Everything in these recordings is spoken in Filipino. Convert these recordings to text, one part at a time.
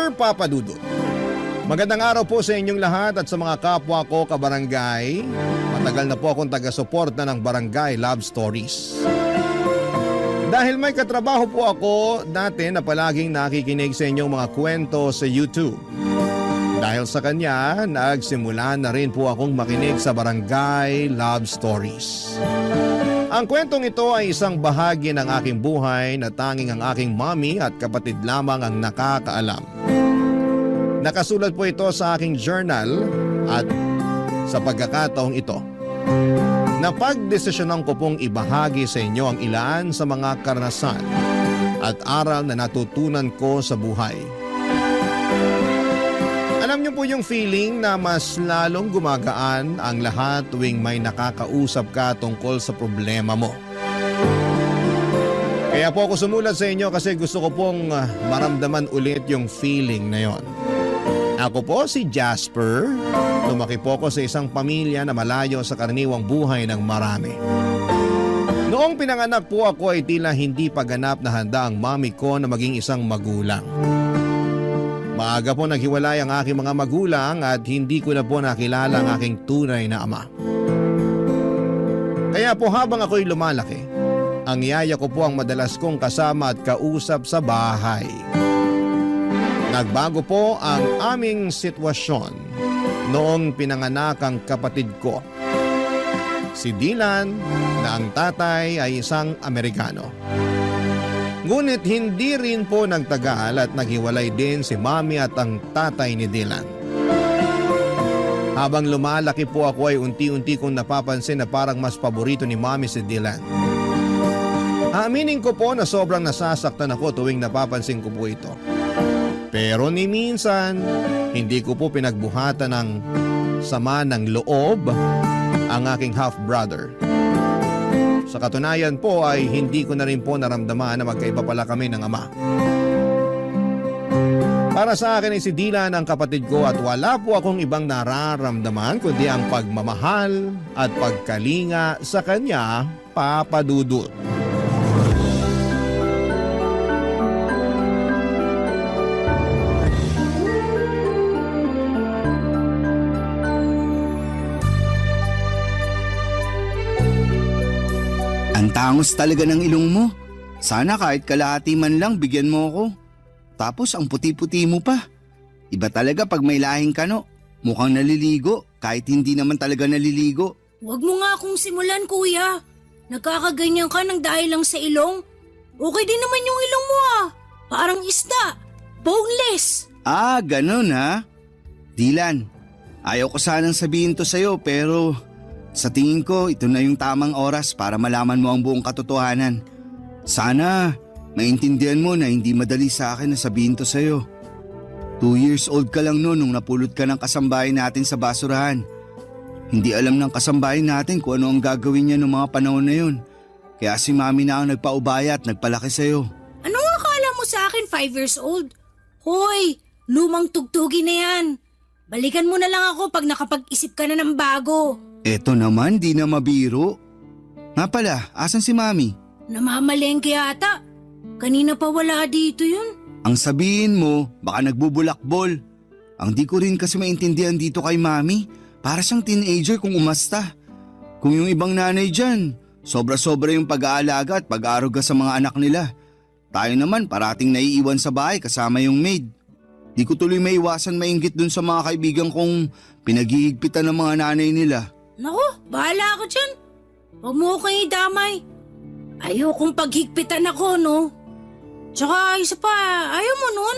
Sir Papa Dudut. Magandang araw po sa inyong lahat at sa mga kapwa ko kabarangay. Matagal na po akong taga-suporta ng Barangay Love Stories. Dahil may katrabaho po ako dati na palaging nakikinig sa inyong mga kwento sa YouTube. Dahil sa kanya, nagsimula na rin po akong makinig sa Barangay Love Stories. Ang kwentong ito ay isang bahagi ng aking buhay na tanging ang aking mami at kapatid lamang ang nakakaalam. Nakasulat po ito sa aking journal at sa pagkakataong ito, napagdesisyonan ko pong ibahagi sa inyo ang ilan sa mga karanasan at aral na natutunan ko sa buhay. Alam niyo po yung feeling na mas lalong gumagaan ang lahat tuwing may nakakausap ka tungkol sa problema mo. Kaya po ako sumulat sa inyo kasi gusto ko pong maramdaman ulit yung feeling na yon. Ako po si Jasper. Lumaki po ako sa isang pamilya na malayo sa karaniwang buhay ng marami. Noong pinanganak po ako ay tila hindi pa ganap na handa ang mami ko na maging isang magulang. Maaga po naghiwalay ang aking mga magulang at hindi ko na po nakilala ang aking tunay na ama. Kaya po habang ako'y lumalaki, ang yaya ko po ang madalas kong kasama at kausap sa bahay. Nagbago po ang aming sitwasyon noong pinanganak ang kapatid ko, si Dylan, na ang tatay ay isang Amerikano. Ngunit hindi rin po nagtagal at naghiwalay din si mami at ang tatay ni Dylan. Habang lumalaki po ako ay unti-unti kong napapansin na parang mas paborito ni mami si Dylan. Aaminin ko po na sobrang nasasaktan ako tuwing napapansin ko po ito. Pero ni minsan, hindi ko po pinagbuhatan ng sama ng loob ang aking half-brother. Sa katunayan po ay hindi ko na rin po naramdaman na magkaiba pala kami ng ama. Para sa akin ay si Dylan ang kapatid ko at wala po akong ibang nararamdaman kundi ang pagmamahal at pagkalinga sa kanya, Papa Dudut. Ang tangos talaga ng ilong mo. Sana kahit kalahati man lang bigyan mo ako. Tapos ang puti-puti mo pa. Iba talaga pag may lahing kano. Mukhang naliligo kahit hindi naman talaga naliligo. Huwag mo nga akong simulan, kuya. Nagkakaganyan ka ng dahil lang sa ilong. Okay din naman yung ilong mo ah. Parang isda. Boneless. Ah, ganun ha? Dylan, ayaw ko sanang sabihin to sa'yo pero sa tingin ko ito na yung tamang oras para malaman mo ang buong katotohanan. Sana maintindihan mo na hindi madali sa akin na sabihin to sa'yo. 2 years old ka lang noon nung napulot ka ng kasambahay natin sa basurahan. Hindi alam ng kasambahay natin kung ano ang gagawin niya noong mga panahon na yun. Kaya si mami na ang nagpaubaya at nagpalaki sa'yo. Anong akala mo sa akin 5 years old? Hoy, lumang tugtugi na yan. Balikan mo na lang ako pag nakapag-isip ka na ng bago. Eto naman, di na mabiro. Nga pala, asan si mami? Namamalengke ata. Kanina pa wala dito yun. Ang sabihin mo, baka nagbubulakbol. Ang di ko rin kasi maintindihan dito kay mami. Para siyang teenager kung umasta. Kung yung ibang nanay dyan, sobra-sobra yung pag-aalaga at pag-aaruga sa mga anak nila. Tayo naman parating naiiwan sa bahay kasama yung maid. Di ko tuloy maiwasan mainggit dun sa mga kaibigan kong pinaghihigpitan ng mga nanay nila. Naku, bahala ako dyan. Huwag mo akong idamay. Ayokong paghigpitan ako, no? Tsaka isa pa, ayaw mo nun?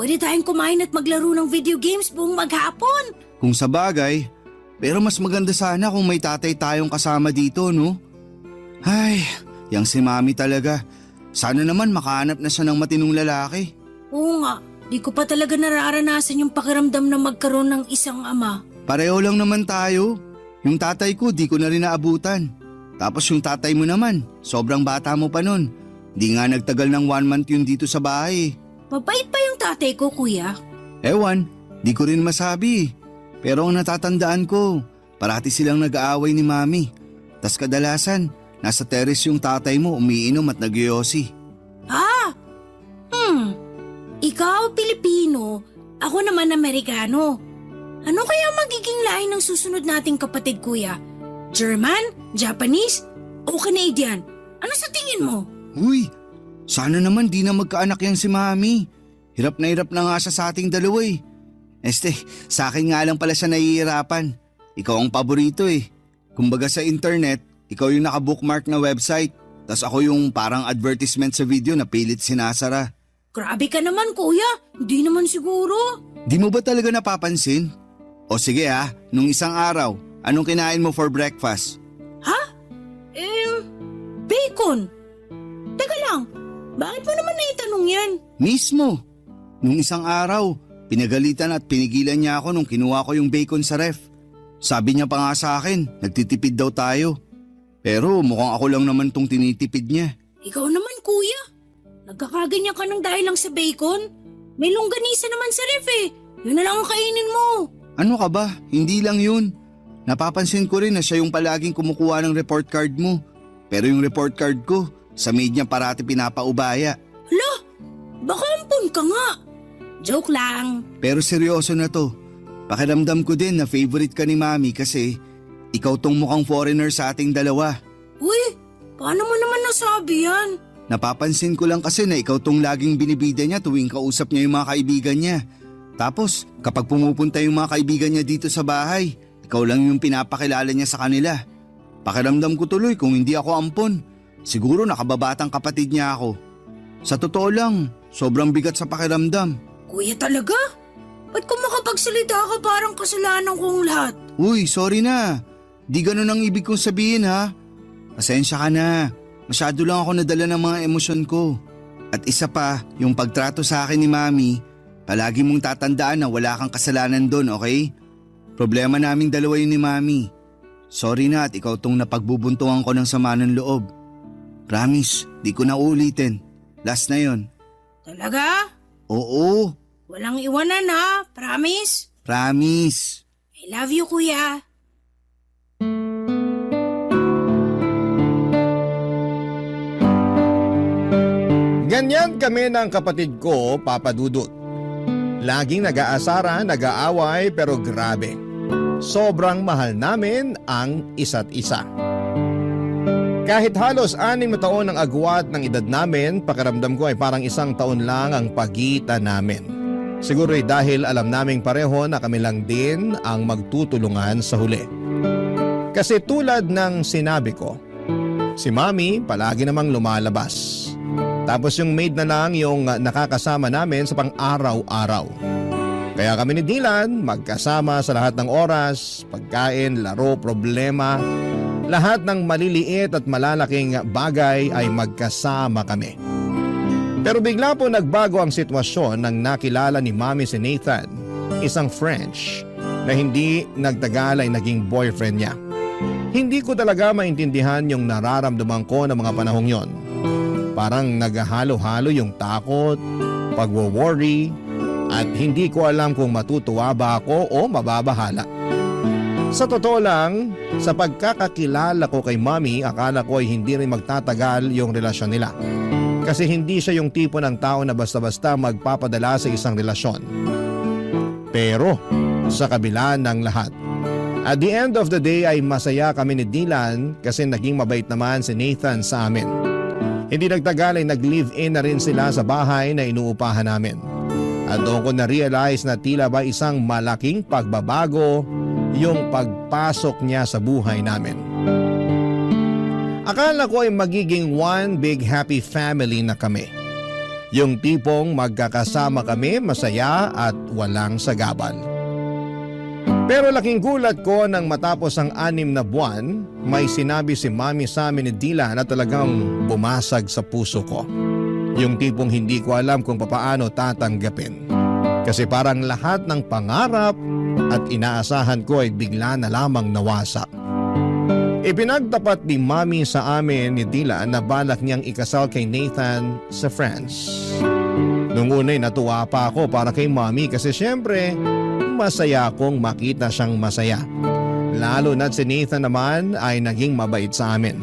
Pwede tayong kumain at maglaro ng video games buong maghapon. Kung sa bagay, pero mas maganda sana kung may tatay tayong kasama dito, no? Ay, yang si mami talaga. Sana naman makahanap na siya ng matinong lalaki. Oo nga, di ko pa talaga nararanasan yung pakiramdam na magkaroon ng isang ama. Pareho lang naman tayo. Yung tatay ko di ko na rin naabutan. Tapos yung tatay mo naman, sobrang bata mo pa nun. Di nga nagtagal ng 1 month yun dito sa bahay. Mabait pa yung tatay ko, kuya. Ewan, di ko rin masabi. Pero ang natatandaan ko, parati silang nag-aaway ni mami. Tas kadalasan, nasa terrace yung tatay mo umiinom at nagyoyosi. Ikaw, Pilipino, Ako naman Amerikano. Ano kaya magiging lahi ng susunod nating kapatid, kuya? German? Japanese? O Canadian? Ano sa tingin mo? Uy, sana naman di na magkaanak yan si Mami. Hirap na nga siya sa ating dalawa eh. Sa akin nga lang pala siya nahihirapan. Ikaw ang paborito eh. Kumbaga sa internet, ikaw yung naka-bookmark na website. Tas ako yung parang advertisement sa video na pilit sinasara. Grabe ka naman, kuya. Hindi naman siguro. Di mo ba talaga napapansin? O sige nung isang araw, anong kinain mo for breakfast? Bacon. Teka lang, bakit mo naman naitanong yan? Mismo. Nung isang araw, pinagalitan at pinigilan niya ako nung kinuha ko yung bacon sa ref. Sabi niya pa nga sa akin, nagtitipid daw tayo. Pero mukhang ako lang naman tong tinitipid niya. Ikaw naman, kuya. Nagkakaganyan ka ng dahil lang sa bacon. May longganisa naman sa ref eh. Yun na lang ang kainin mo. Ano ka ba? Hindi lang yun. Napapansin ko rin na siya yung palaging kumukuha ng report card mo. Pero yung report card ko, sa maid niya parati pinapaubaya. Hala, baka ampun ka nga. Joke lang. Pero seryoso na to. Pakiramdam ko din na favorite ka ni Mami kasi ikaw tong mukhang foreigner sa ating dalawa. Uy, paano mo naman nasabi yan? Napapansin ko lang kasi na ikaw tong laging binibida niya tuwing kausap niya yung mga kaibigan niya. Tapos kapag pumupunta yung mga kaibigan niya dito sa bahay, ikaw lang yung pinapakilala niya sa kanila. Pakiramdam ko tuloy kung hindi ako ampon. Siguro nakababatang kapatid niya ako. Sa totoo lang, sobrang bigat sa pakiramdam. Kuya talaga? Ba't kung makapagsalita ka parang kasalanan kong lahat? Uy, sorry na. Di ganun ang ibig kong sabihin ha. Pasensya ka na. Masyado lang ako nadala ng mga emosyon ko. At isa pa, yung pagtrato sa akin ni Mami, palagi mong tatandaan na wala kang kasalanan doon, okay? Problema naming dalawa yun ni Mami. Sorry na at ikaw tong napagbubuntungan ko ng sama ng loob. Promise, di ko na ulitin. Last na yon. Talaga? Oo, Walang iwanan ha, promise? promise. I love you, kuya. Ganyan kami ng kapatid ko, Papa Dudut. Laging nag-aasara, nag-aaway pero grabe. Sobrang mahal namin ang isa't isa. Kahit halos 6 na taon ang agwat ng edad namin, pakiramdam ko ay parang 1 taon lang ang pagitan namin. Siguro ay dahil alam naming pareho na kami lang din ang magtutulungan sa huli. Kasi tulad ng sinabi ko, si Mami palagi namang lumalabas. Tapos yung maid na lang yung nakakasama namin sa pang-araw-araw. Kaya kami ni Dylan magkasama sa lahat ng oras, pagkain, laro, problema. Lahat ng maliliit at malalaking bagay ay magkasama kami. Pero bigla po nagbago ang sitwasyon nang nakilala ni Mami si Nathan, isang French na hindi nagtagal ay naging boyfriend niya. Hindi ko talaga maintindihan yung nararamdaman ko ng mga panahong yon. Parang naghahalo-halo yung takot, pagwo-worry, at hindi ko alam kung matutuwa ba ako o mababahala. Sa totoo lang, sa pagkakakilala ko kay Mami, akala ko ay hindi rin magtatagal yung relasyon nila. Kasi hindi siya yung tipo ng tao na basta-basta magpapadala sa isang relasyon. Pero sa kabila ng lahat, at the end of the day ay masaya kami ni Dylan kasi naging mabait naman si Nathan sa amin. Hindi nagtagal ay nag-live-in na rin sila sa bahay na inuupahan namin. At doon ko na-realize na tila ba isang malaking pagbabago yung pagpasok niya sa buhay namin. Akala ko ay magiging one big happy family na kami. Yung tipong magkakasama kami masaya at walang sagabal. Pero laking gulat ko nang matapos ang 6 na buwan, may sinabi si Mami sa amin ni Dylan na talagang bumasag sa puso ko. Yung tipong hindi ko alam kung papaano tatanggapin. Kasi parang lahat ng pangarap at inaasahan ko ay bigla na lamang nawasak. Ipinagtapat ni Mami sa amin ni Dylan na balak niyang ikasal kay Nathan sa France. Nung una'y natuwa pa ako para kay Mami kasi syempre masaya akong makita siyang masaya. Lalo na't si Nathan naman ay naging mabait sa amin.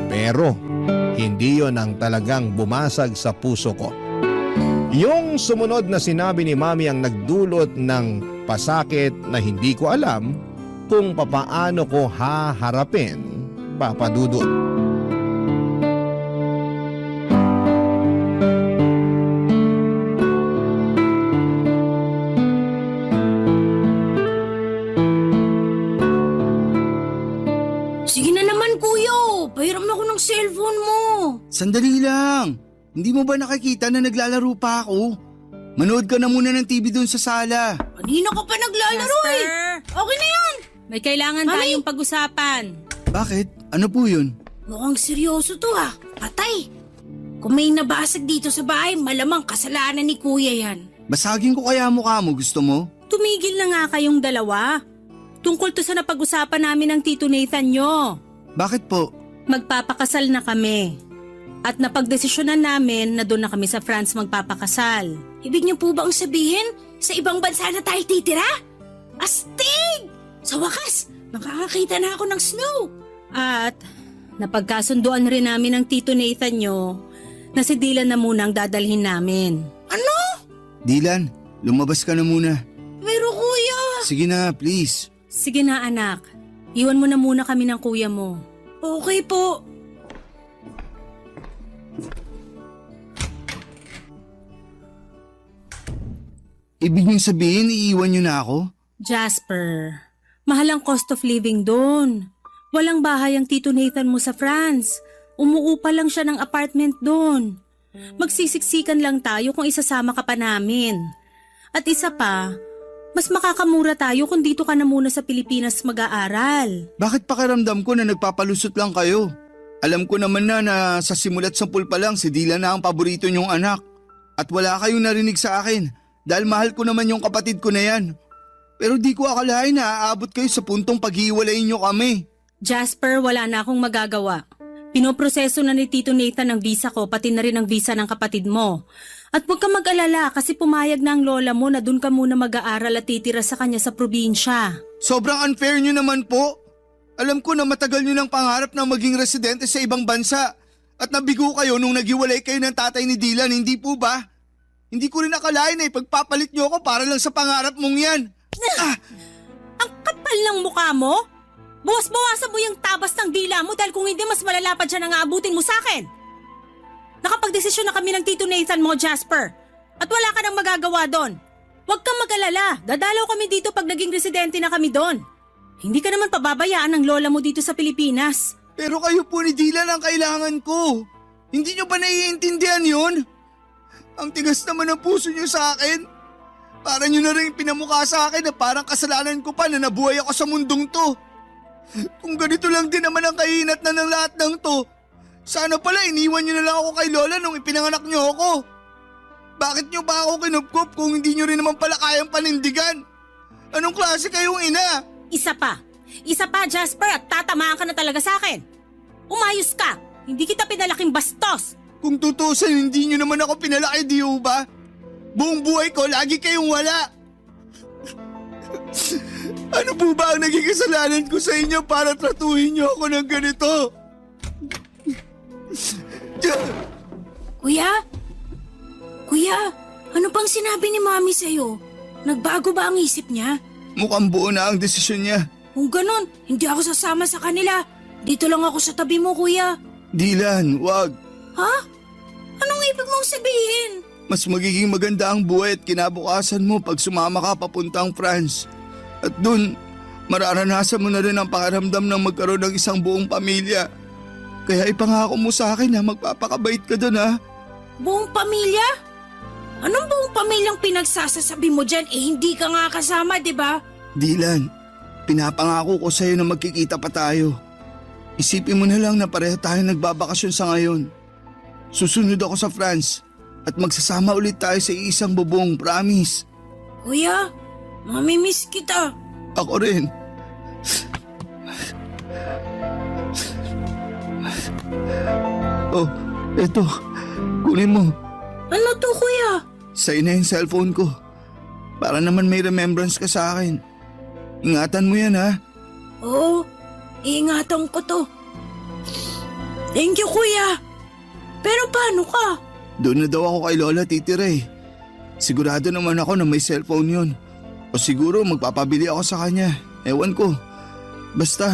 Pero hindi yon ang talagang bumasag sa puso ko. Yung sumunod na sinabi ni Mami ang nagdulot ng pasakit na hindi ko alam kung papaano ko haharapin, Papa Dudut. Sige na naman kuya, pahiram ako ng cellphone mo. Sandali lang. Hindi mo ba nakikita na naglalaro pa ako? Manood ka na muna ng TV doon sa sala. Kanina ka pa naglalaro eh. Okay na yan. May kailangan Mami! tayong pag-usapan. Bakit? Ano po yun? Mukhang seryoso to ah. Patay. Kung may nabasag dito sa bahay, malamang kasalanan ni kuya yan. Basagin ko kaya mukha mo, gusto mo? Tumigil na nga kayong dalawa. Tungkol to sa napag-usapan namin ng Tito Nathan nyo. Bakit po? Magpapakasal na kami. At napagdesisyonan namin na doon na kami sa France magpapakasal. Ibig niyo po bang sabihin, sa ibang bansa na tayo titira? Astig! Sa wakas, makakakita na ako ng snow. At napagkasunduan rin namin ng Tito Nathan nyo na si Dylan na muna ang dadalhin namin. Ano? Dylan, lumabas ka na muna. Pero kuya, Sige na, please. Sige na anak, iwan mo na muna kami ng kuya mo. okay po. Ibig niyong sabihin, iiwan niyo na ako? Jasper, mahal ang cost of living doon. Walang bahay ang Tito Nathan mo sa France. Umuupa lang siya ng apartment doon. Magsisiksikan lang tayo kung isasama ka pa namin. At isa pa, mas makakamura tayo kung dito ka na muna sa Pilipinas mag-aaral. Bakit pakiramdam ko na nagpapalusot lang kayo? Alam ko naman na sa simulat sampul pa lang si Dylan na ang paborito niyong anak. At wala kayong narinig sa akin dahil mahal ko naman yung kapatid ko na yan. Pero di ko akalain na aabot kayo sa puntong paghiwalayin niyo kami. Jasper, wala na akong magagawa. Pinoproseso na ni Tito Nathan ang visa ko pati na rin ang visa ng kapatid mo. At huwag ka mag-alala kasi pumayag na ang lola mo na doon ka muna mag-aaral at titira sa kanya sa probinsya. Sobrang unfair niyo naman po. Alam ko na matagal niyo ng pangarap na maging residente sa ibang bansa. At nabigo kayo nung naghiwalay kayo ng tatay ni Dylan, hindi po ba? Hindi ko rin akalain na ipagpapalit niyo ako para lang sa pangarap mong yan. Ang kapal ng mukha mo? Buwas-bawasan mo yung tabas ng dila mo dahil kung hindi mas malala pa dyan ang aabutin mo sa akin. Nakapagdesisyon na kami ng Tito Nathan mo, Jasper. At wala ka nang magagawa doon. Huwag kang mag-alala. Dadalaw kami dito pag naging residente na kami doon. Hindi ka naman pababayaan ng lola mo dito sa Pilipinas. Pero kayo po ni Dylan ang kailangan ko. Hindi niyo ba naiintindihan yun? Ang tigas naman ng puso niyo sa akin. Para niyo na rin pinamukha sa akin na parang kasalanan ko pa na nabuhay ako sa mundong to. Kung ganito lang din naman ang kahinat na ng lahat ng to, sana pala iniwan niyo na lang ako kay Lola nung ipinanganak niyo ako. Bakit niyo ba ako kinupkup kung hindi niyo rin naman pala kayang panindigan? Anong klase kayong ina? Isa pa, Jasper, at tatamaan ka na talaga sa akin. Umayos ka. Hindi kita pinalaking bastos. Kung tutusin, hindi niyo naman ako pinalaki, di ba? Buong buhay ko, lagi kayong wala. Ano po ba ang naging kasalanan ko sa inyo para tratuhin niyo ako ng ganito? Kuya? Kuya, ano pang sinabi ni Mami sa'yo? Nagbago ba ang isip niya? Mukhang buo na ang desisyon niya. Kung ganun, hindi ako sasama sa kanila. Dito lang ako sa tabi mo, kuya. Dylan, wag. Ha? Anong ibig mong sabihin? Mas magiging maganda ang buhay at kinabukasan mo pag sumama ka papuntang France. At dun, mararanasan mo na rin ang pakiramdam ng magkaroon ng isang buong pamilya. Kaya ipangako mo sa akin na magpapakabait ka dun, ha? Buong pamilya? Anong buong pamilyang pinagsasasabi mo dyan? Hindi ka nga kasama, di ba? Dylan, pinapangako ko sa'yo na magkikita pa tayo. Isipin mo na lang na pareho tayo nagbabakasyon sa ngayon. Susunod ako sa France at magsasama ulit tayo sa isang bubong, promise. Kuya, mamimiss kita. Ako rin. Oh, eto. Kunin mo. Ano to, kuya? Sa'yo na yung cellphone ko. Para naman may remembrance ka sa akin. Ingatan mo yan, ha? Oo, iingatan ko to. Thank you, kuya. Pero paano ka? Doon na daw ako kay Lola titira eh. Sigurado naman ako na may cellphone yun. O siguro magpapabili ako sa kanya. Ewan ko. Basta,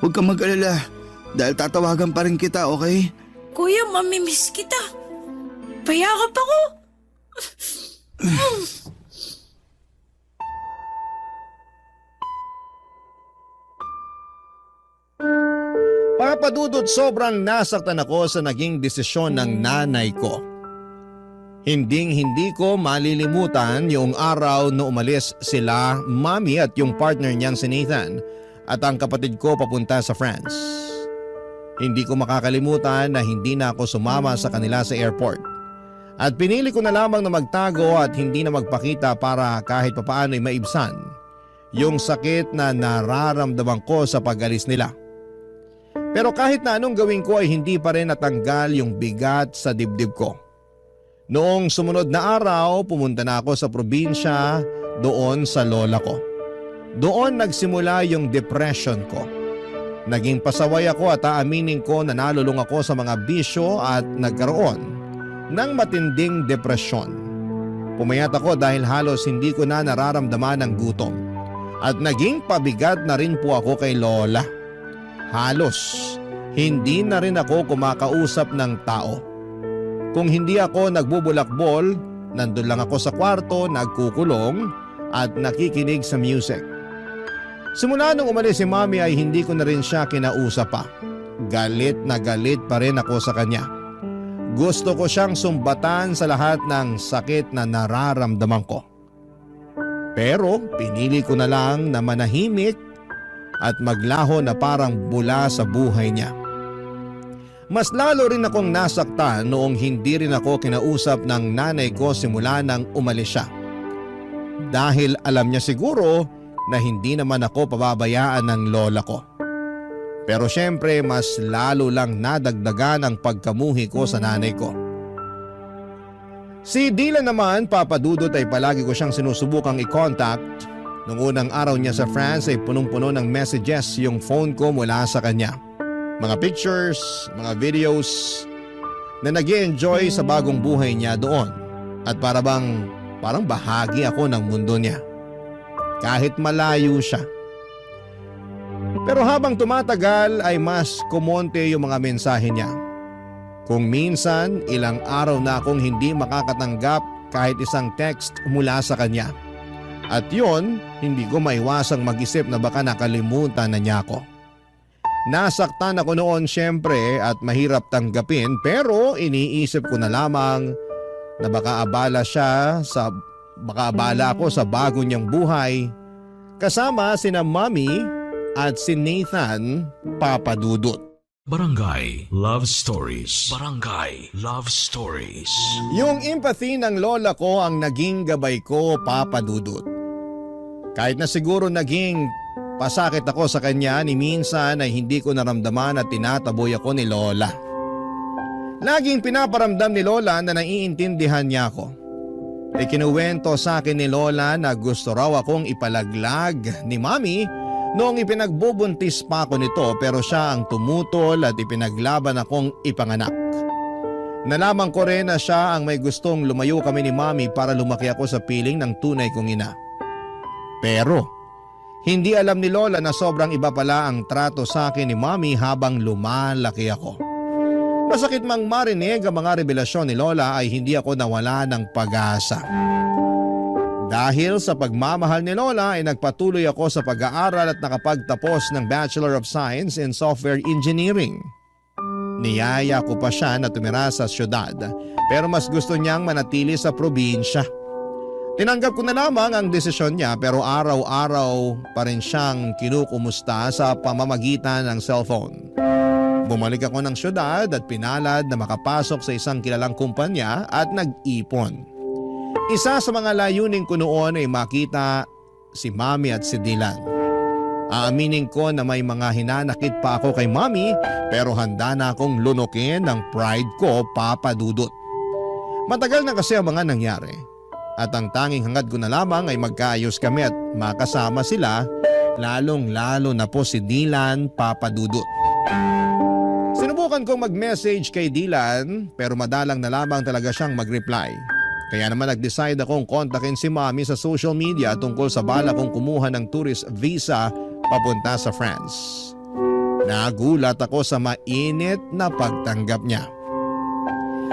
huwag kang mag-alala. Dahil tatawagan pa rin kita, okay? Kuya, mamimiss kita. Payakap ako. Papadudot, sobrang nasaktan ako sa naging desisyon ng nanay ko. Hindi ko malilimutan yung araw na umalis sila, Mami at yung partner niyang si Nathan at ang kapatid ko papunta sa France. Hindi ko makakalimutan na hindi na ako sumama sa kanila sa airport. At pinili ko na lamang na magtago at hindi na magpakita para kahit papaano ay maibsan yung sakit na nararamdaman ko sa pag-alis nila. Pero kahit na anong gawin ko ay hindi pa rin natanggal yung bigat sa dibdib ko. Noong sumunod na araw, pumunta na ako sa probinsya doon sa lola ko. Doon nagsimula yung depression ko. Naging pasaway ako at aaminin ko na nalulung ako sa mga bisyo at nagkaroon ng matinding depresyon. Pumayat ako dahil halos hindi ko na nararamdaman ang gutom. At naging pabigat na rin po ako kay lola. Halos hindi na rin ako kumakausap ng tao. Kung hindi ako nagbubulakbol, nandun lang ako sa kwarto, nagkukulong at nakikinig sa music. Simula nung umalis si Mami ay hindi ko na rin siya kinausap pa. Galit na galit pa rin ako sa kanya. Gusto ko siyang sumbatan sa lahat ng sakit na nararamdaman ko. Pero pinili ko na lang na manahimik at maglaho na parang bula sa buhay niya. Mas lalo rin akong nasaktan noong hindi rin ako kinausap ng nanay ko simula nang umalis siya. Dahil alam niya siguro na hindi naman ako pababayaan ng lola ko. Pero syempre mas lalo lang nadagdagan ang pagkamuhi ko sa nanay ko. Si Dylan naman, papadudot, ay palagi ko siyang sinusubukang i-contact. Noong unang araw niya sa France ay punong-puno ng messages yung phone ko mula sa kanya. Mga pictures, mga videos na nag-i-enjoy sa bagong buhay niya doon. At parang bahagi ako ng mundo niya. Kahit malayo siya. Pero habang tumatagal ay mas kumonte yung mga mensahe niya. Kung minsan, ilang araw na akong hindi makakatanggap kahit isang text mula sa kanya. At yon, hindi ko maiwasang mag-isip na baka nakalimutan na niya ako. Nasaktan ako noon syempre at mahirap tanggapin, pero iniisip ko na lamang na baka abala ako sa bago niyang buhay kasama sina Mami at si Nathan, papadudot. Barangay Love Stories. Barangay Love Stories. Yung empathy ng lola ko ang naging gabay ko, papadudot. Kahit na siguro naging pasakit ako sa kanya, ni minsan ay hindi ko naramdaman at tinataboy ako ni lola. Laging pinaparamdam ni lola na naiintindihan niya ako. Ikinuwento sa akin ni lola na gusto raw akong ipalaglag ni Mami noong ipinagbubuntis pa ako nito, pero siya ang tumutol at ipinaglaban akong ipanganak. Nalaman ko rin na siya ang may gustong lumayo kami ni Mami para lumaki ako sa piling ng tunay kong ina. Pero hindi alam ni lola na sobrang iba pala ang trato sa akin ni Mami habang lumalaki ako. Masakit mang marinig ang mga revelasyon ni lola ay hindi ako nawala ng pag-asa. Dahil sa pagmamahal ni lola ay nagpatuloy ako sa pag-aaral at nakapagtapos ng Bachelor of Science in Software Engineering. Niyaya ko pa siya na tumira sa syudad, pero mas gusto niyang manatili sa probinsya. Tinanggap ko na lamang ang desisyon niya, pero araw-araw pa rin siyang kinukumusta sa pamamagitan ng cellphone. Bumalik ako ng syudad at pinalad na makapasok sa isang kilalang kumpanya at nag-ipon. Isa sa mga layunin ko noon ay makita si Mami at si Dylan. Aaminin ko na may mga hinanakit pa ako kay Mami, pero handa na akong lunukin ng pride ko, papadudot. Matagal na kasi ang mga nangyari. At ang tanging hangad ko na lamang ay magkaayos kami at makasama sila, lalong-lalo na po si Dylan, papadudot. Sinubukan kong mag-message kay Dylan, pero madalang na lamang talaga siyang mag-reply. Kaya naman nag-decide akong kontakin si Mommy sa social media tungkol sa bala kong kumuha ng tourist visa papunta sa France. Nagulat ako sa mainit na pagtanggap niya.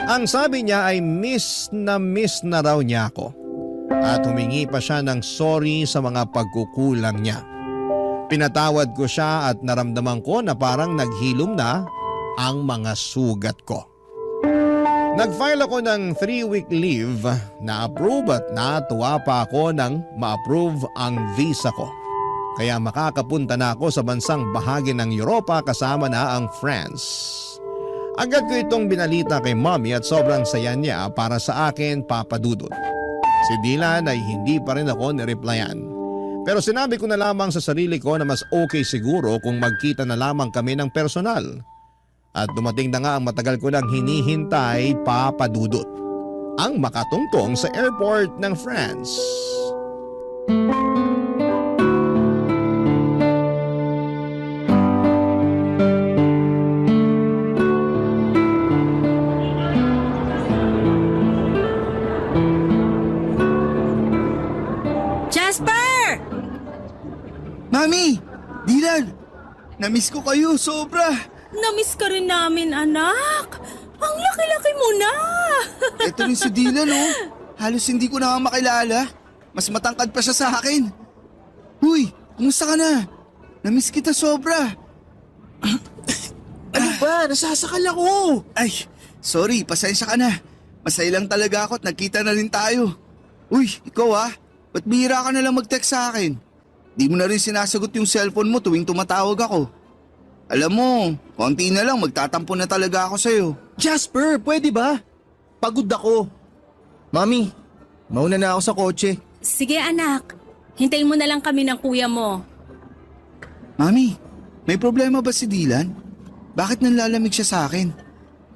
Ang sabi niya ay miss na raw niya ako at humingi pa siya ng sorry sa mga pagkukulang niya. Pinatawad ko siya at naramdaman ko na parang naghilom na ang mga sugat ko. Nag-file ako ng 3-week leave na approve at natuwa pa ako nang ma-approve ang visa ko. Kaya makakapunta na ako sa bansang bahagi ng Europa kasama na ang France. Agad ko itong binalita kay Mommy at sobrang saya niya para sa akin, Papa Dudut. Si Dylan ay hindi pa rin ako nireplyan. Pero sinabi ko na lamang sa sarili ko na mas okay siguro kung magkita na lamang kami ng personal. At dumating na nga ang matagal ko nang hinihintay, Papa Dudut, ang makatungtong sa airport ng France. Jasper! Mami! Dylan! Namiss ko kayo, sobra! Namiss ka rin namin, anak. Ang laki-laki mo na. Ito rin si Dylan, oh. Halos hindi ko na nga makilala. Mas matangkad pa siya sa akin. Huy, kumusta ka na? Namiss kita sobra. Ano ba? Nasasakal ako! Ay, sorry, pasensya ka na. Masaya lang talaga ako at nagkita na rin tayo. Uy, ikaw ba't bihira ka na lang mag-text sa akin? Di mo na rin sinasagot yung cellphone mo tuwing tumatawag ako. Alam mo, konti na lang magtatampo na talaga ako sa'yo. Jasper, pwede ba? Pagod ako. Mami, mauna na ako sa kotse. Sige, anak. Hintayin mo na lang kami ng kuya mo. Mami, may problema ba si Dylan? Bakit nanlalamig siya sa akin?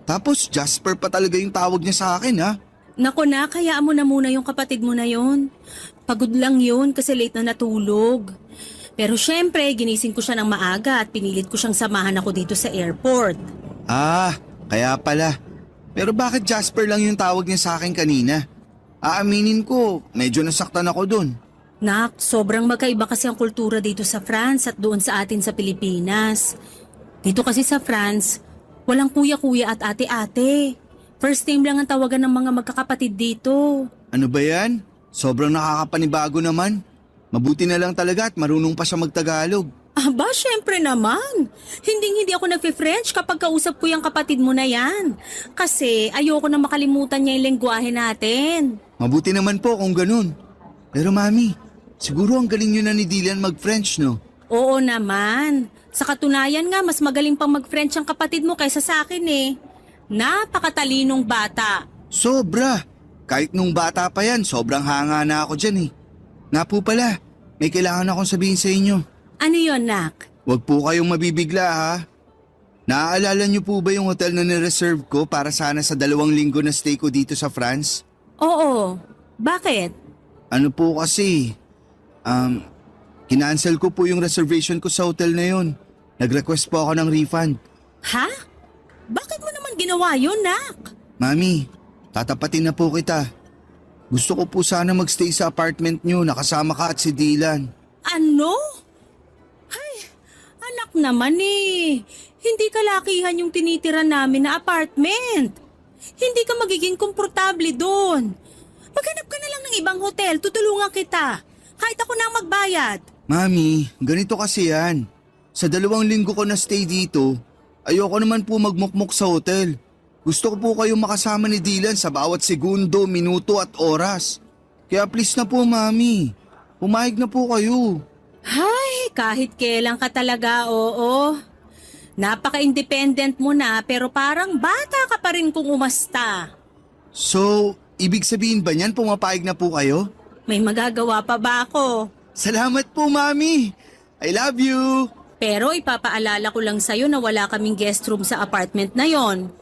Tapos Jasper pa talaga yung tawag niya sa akin, ha? Naku na, hayaan mo na muna yung kapatid mo na yon. Pagod lang yun kasi late na natulog. Pero syempre, ginising ko siya ng maaga at pinilit ko siyang samahan ako dito sa airport. Ah, kaya pala. Pero bakit Jasper lang yung tawag niya sa akin kanina? Aaminin ko, medyo nasaktan ako dun. Nak, sobrang magkaiba kasi ang kultura dito sa France at doon sa atin sa Pilipinas. Dito kasi sa France, walang kuya-kuya at ate-ate. First name lang ang tawagan ng mga magkakapatid dito. Ano ba yan? Sobrang nakakapanibago naman. Mabuti na lang talaga at marunong pa siya magtagalog. Aba, syempre naman. Hindi ako nagfe-French kapag kausap ko yung kapatid mo na yan. Kasi ayoko na makalimutan niya yung lengguwahe natin. Mabuti naman po kung ganun. Pero mami, siguro ang galing nyo na ni Dylan mag-French, no? Oo naman. Sa katunayan nga, mas magaling pang mag-French ang kapatid mo kaysa sa akin eh. Napakatalinong bata. Sobra! Kahit nung bata pa yan, sobrang hanga na ako dyan eh. Nga po pala, may kailangan akong sabihin sa inyo. Ano yon, Nak? Huwag po kayong mabibigla ha. Naaalala niyo po ba yung hotel na nireserve ko para sana sa 2 linggo na stay ko dito sa France? Oo. Bakit? Ano po kasi, kinancel ko po yung reservation ko sa hotel na yun. Nag-request po ako ng refund. Ha? Bakit mo naman ginawa yun, Nak? Mami, tatapatin na po kita. Gusto ko po sana magstay sa apartment niyo, nakasama ka at si Dylan. Ano? Ay, anak naman eh. Hindi kalakihan yung tinitira namin na apartment. Hindi ka magiging komportable doon. Maghanap ka na lang ng ibang hotel, tutulungan kita. Kahit ako na ang magbayad. Mami, ganito kasi yan. Sa 2 linggo ko na stay dito, ayoko naman po magmukmok sa hotel. Gusto ko po kayong makasama ni Dylan sa bawat segundo, minuto at oras. Kaya please na po, Mami. Pumayag na po kayo. Ay, kahit kailan ka talaga, oo. Napaka-independent mo na pero parang bata ka pa rin kung umasta. So, ibig sabihin ba niyan pumapayag na po kayo? May magagawa pa ba ako? Salamat po, Mami. I love you. Pero ipapaalala ko lang sa'yo na wala kaming guest room sa apartment na yon.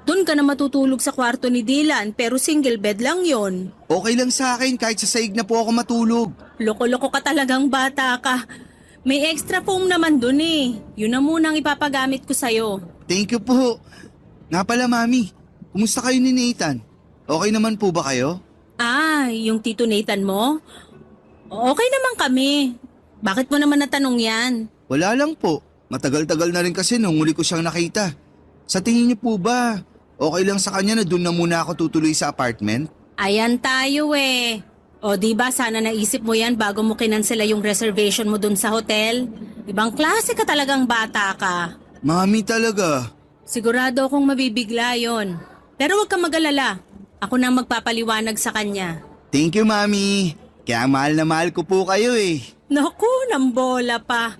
Doon ka na matutulog sa kwarto ni Dylan pero single bed lang yon. Okay lang sa akin kahit sa saig na po ako matulog. Loko-loko ka talagang bata ka. May extra foam naman dun eh. Yun na munang ipapagamit ko sa'yo. Thank you po. Nga pala, Mami. Kumusta kayo ni Nathan? Okay naman po ba kayo? Yung Tito Nathan mo? Okay naman kami. Bakit mo naman natanong yan? Wala lang po. Matagal-tagal na rin kasi nung huli ko siyang nakita. Sa tingin niyo po ba, okay lang sa kanya na doon na muna ako tutuloy sa apartment? Ayan tayo eh. O di ba sana naisip mo yan bago mo kinansela yung reservation mo dun sa hotel? Ibang klase ka talagang bata ka. Mami talaga. Sigurado akong mabibigla yon. Pero huwag kang mag-alala. Ako na magpapaliwanag sa kanya. Thank you, Mami. Kaya mahal na mahal ko po kayo eh. Naku, nambola pa.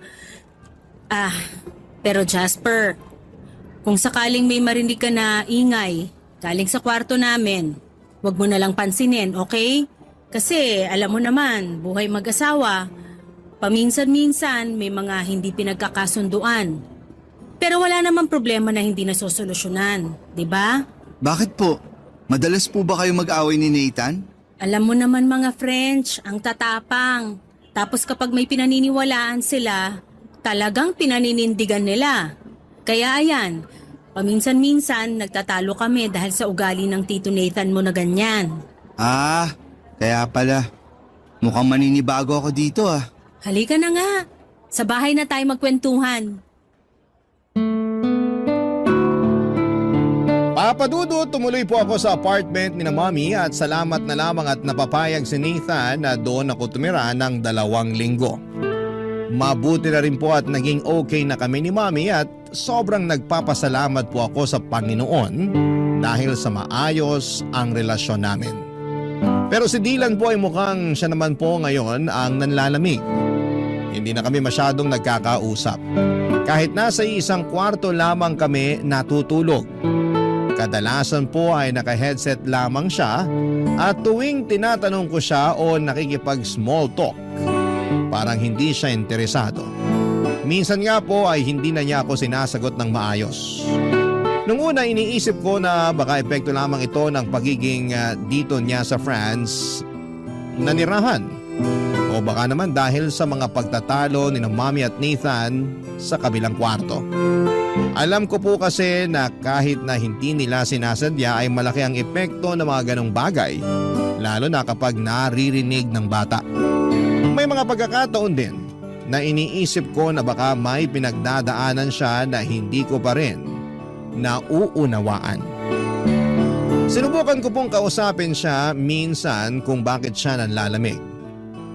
Pero Jasper, kung sakaling may marinig ka na ingay galing sa kwarto namin, huwag mo na lang pansinin, okay? Kasi alam mo naman, buhay mag-asawa, paminsan-minsan may mga hindi pinagkakasunduan. Pero wala namang problema na hindi nasosolusyonan, di ba? Bakit po? Madalas po ba kayo mag-away ni Nathan? Alam mo naman mga French, ang tatapang. Tapos kapag may pinaniniwalaan sila, talagang pinaninindigan nila. Kaya ayan, paminsan-minsan nagtatalo kami dahil sa ugali ng Tito Nathan mo na ganyan. Kaya pala. Mukhang maninibago ako dito ah. Halika na nga, sa bahay na tayo magkwentuhan. Papadudot, tumuloy po ako sa apartment ni na Mommy at salamat na lamang at napapayag si Nathan na doon ako tumira ng 2 linggo. Mabuti na rin po at naging okay na kami ni Mommy at sobrang nagpapasalamat po ako sa Panginoon dahil sa maayos ang relasyon namin. Pero si Dylan po ay mukhang siya naman po ngayon ang nanlalamig. Hindi na kami masyadong nagkakausap. Kahit nasa isang kwarto lamang kami natutulog. Kadalasan po ay naka-headset lamang siya at tuwing tinatanong ko siya o nakikipag-small talk, parang hindi siya interesado. Minsan nga po ay hindi na niya ako sinasagot ng maayos. Nung una iniisip ko na baka epekto lamang ito ng pagiging dito niya sa France nanirahan. O baka naman dahil sa mga pagtatalo ni Mommy at Nathan sa kabilang kwarto. Alam ko po kasi na kahit na hindi nila sinasadya ay malaki ang epekto ng mga ganong bagay. Lalo na kapag naririnig ng bata. May mga pagkakataon din na iniisip ko na baka may pinagdadaanan siya na hindi ko pa rin nauunawaan. Sinubukan ko pong kausapin siya minsan kung bakit siya nanlalamig.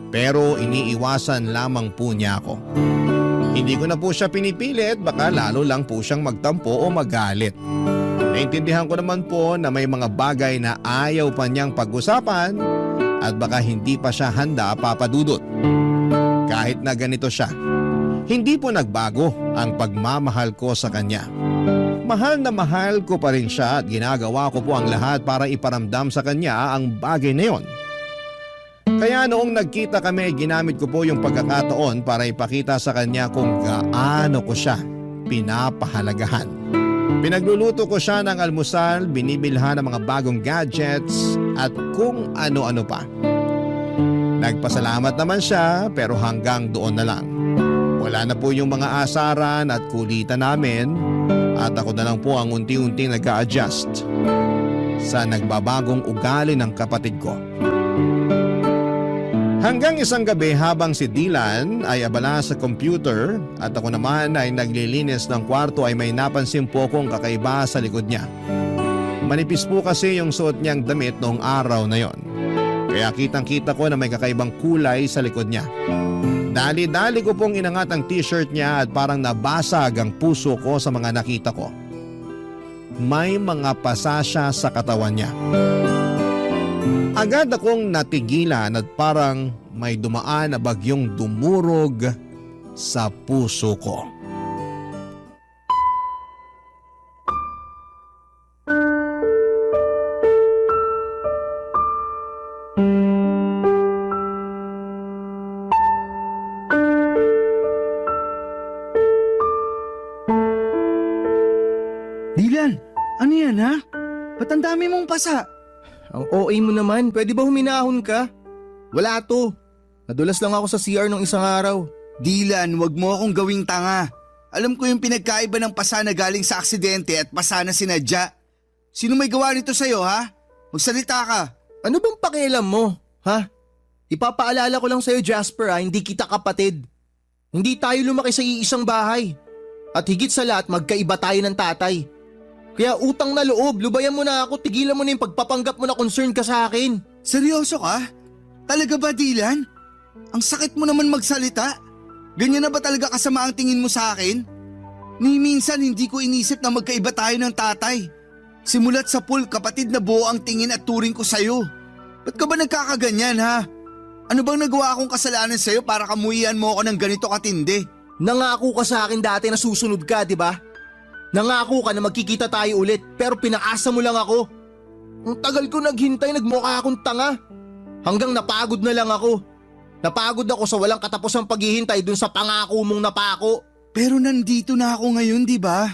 Pero iniiwasan lamang po niya ako. Hindi ko na po siya pinipilit, baka lalo lang po siyang magtampo o magalit. Naintindihan ko naman po na may mga bagay na ayaw pa niyang pag-usapan at baka hindi pa siya handa papadudot. Kahit na ganito siya, hindi po nagbago ang pagmamahal ko sa kanya. Mahal na mahal ko pa rin siya at ginagawa ko po ang lahat para iparamdam sa kanya ang bagay na yon. Kaya noong nagkita kami, ginamit ko po yung pagkakataon para ipakita sa kanya kung gaano ko siya pinapahalagahan. Pinagluluto ko siya ng almusal, binibilhan ng mga bagong gadgets at kung ano-ano pa. Nagpasalamat naman siya pero hanggang doon na lang. Wala na po yung mga asaran at kulitan namin at ako na lang po ang unti-unting nag-a-adjust sa nagbabagong ugali ng kapatid ko. Hanggang isang gabi habang si Dylan ay abala sa computer at ako naman ay naglilinis ng kwarto ay may napansin po kong kakaiba sa likod niya. Manipis po kasi yung suot niyang damit noong araw na yon. Kaya kitang-kita ko na may kakaibang kulay sa likod niya. Dali-dali ko pong inangat ang t-shirt niya at parang nabasag ang puso ko sa mga nakita ko. May mga pasa siya sa katawan niya. Agad akong natigilan at parang may dumaan na bagyong dumurog sa puso ko. Dylan, ano yan ha? Ba't ang dami mong pasa? Ang OA mo naman, pwede ba huminahon ka? Wala to. Nadulas lang ako sa CR nung isang araw. Dylan, wag mo akong gawing tanga. Alam ko yung pinagkaiba ng pasa na galing sa aksidente at pasa na sinadya. Sino may gawa nito sa'yo ha? Magsalita ka. Ano bang pakialam mo, ha? Ipapaalala ko lang sa'yo, Jasper, hindi kita kapatid. Hindi tayo lumaki sa iisang bahay. At higit sa lahat, magkaiba tayo ng tatay. Kaya utang na loob, lubayan mo na ako, tigilan mo na yung pagpapanggap mo na concern ka sa akin. Seryoso ka? Talaga ba, Dylan? Ang sakit mo naman magsalita. Ganyan na ba talaga kasama ang tingin mo sa akin? Ni minsan hindi ko inisip na magkaiba tayo ng tatay. Simulat sa pool, kapatid na buo ang tingin at turing ko sa'yo. Ba't ka ba nagkakaganyan, ha? Ano bang nagawa akong kasalanan sa'yo para kamuhian mo ako ng ganito katindi? Nangako ka sa akin dati na susunod ka, di ba? Nangako ka na magkikita tayo ulit, pero pinaasa mo lang ako. Ang tagal ko naghintay, nagmukha akong tanga. Hanggang napagod na lang ako. Napagod ako sa walang katapusang paghihintay dun sa pangako mong napako. Pero nandito na ako ngayon, di ba?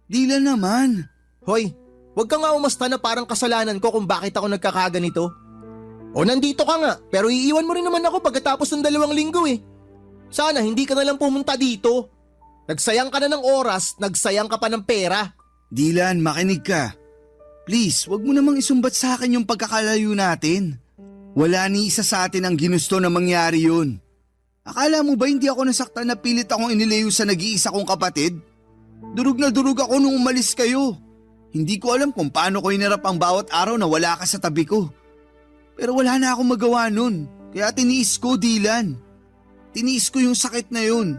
Dylan naman. Hoy, wag ka nga umasta na parang kasalanan ko kung bakit ako nagkakaganito. O nandito ka nga, pero iiwan mo rin naman ako pagkatapos ng 2 linggo eh. Sana hindi ka na lang pumunta dito. Nagsayang ka na ng oras, nagsayang ka pa ng pera. Dylan, makinig ka. Please, wag mo namang isumbat sa akin yung pagkakalayo natin. Wala ni isa sa atin ang ginusto na mangyari yun. Akala mo ba hindi ako nasaktan na pilit akong inilayo sa nag-iisa kong kapatid? Durog na durog ako nung umalis kayo. Hindi ko alam kung paano ko hinarap ang bawat araw na wala ka sa tabi ko. Pero wala na akong magawa nun. Kaya tiniis ko, Dylan. Tiniis ko yung sakit na yun.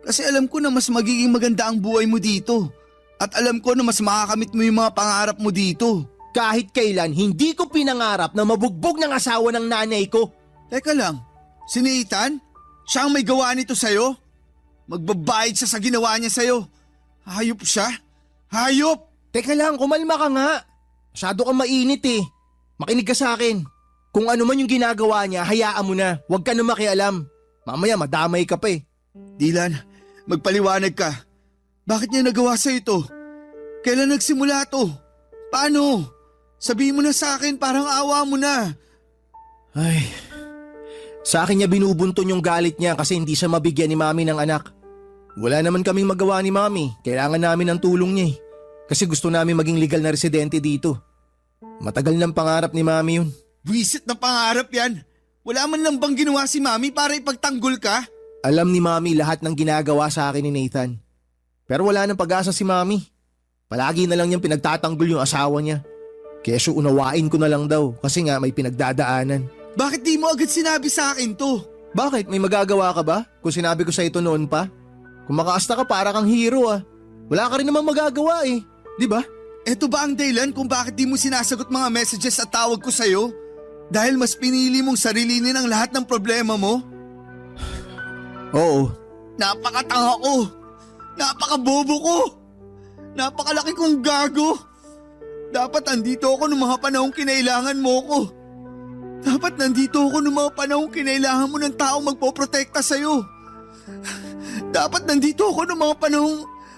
Kasi alam ko na mas magiging maganda ang buhay mo dito. At alam ko na mas makakamit mo yung mga pangarap mo dito. Kahit kailan, hindi ko pinangarap na mabugbog ng asawa ng nanay ko. Teka lang, si Nathan? Siya ang may gawa nito sa'yo? Magbabayad siya sa ginawa niya sa'yo. Hayop siya? Hayop! Teka lang, kumalma ka nga. Masyado kang mainit eh. Makinig ka sa akin. Kung ano man yung ginagawa niya, hayaan mo na. Huwag ka na makialam. Mamaya madamay ka pa eh. Dylan, magpaliwanag ka. Bakit niya nagawa sa'yo ito? Kailan nagsimula to? Paano? Sabihin mo na sa akin, parang awa mo na. Ay, sa akin niya binubunton yung galit niya kasi hindi siya mabigyan ni Mami ng anak. Wala naman kaming magawa ni Mami. Kailangan namin ng tulong niya eh. Kasi gusto namin maging legal na residente dito. Matagal ng pangarap ni Mami yun. Buwisit na pangarap yan. Wala man lang bang ginawa si Mami para ipagtanggol ka? Alam ni Mami lahat ng ginagawa sa akin ni Nathan. Pero wala nang pag-asa si Mami. Palagi na lang niyang pinagtatanggol yung asawa niya. Kesyo unawain ko na lang daw kasi nga may pinagdadaanan. Bakit di mo agad sinabi sa akin to? Bakit? May magagawa ka ba? Kung sinabi ko sa ito noon pa? Kung makaasta ka para kang hero ah. Wala ka rin namang magagawa eh. Di ba? Eto ba ang dahilan kung bakit di mo sinasagot mga messages at tawag ko sa'yo? Dahil mas pinili mong sarilinin ang lahat ng problema mo? Oo. Napakatanga ko! Napakabobo ko! Napakalaki kong gago! Dapat andito ako noong mga panahong kinailangan mo ko. Dapat nandito ako noong mga panahong kinailangan mo ng taong magpoprotekta sa'yo. Dapat nandito ako noong mga panahong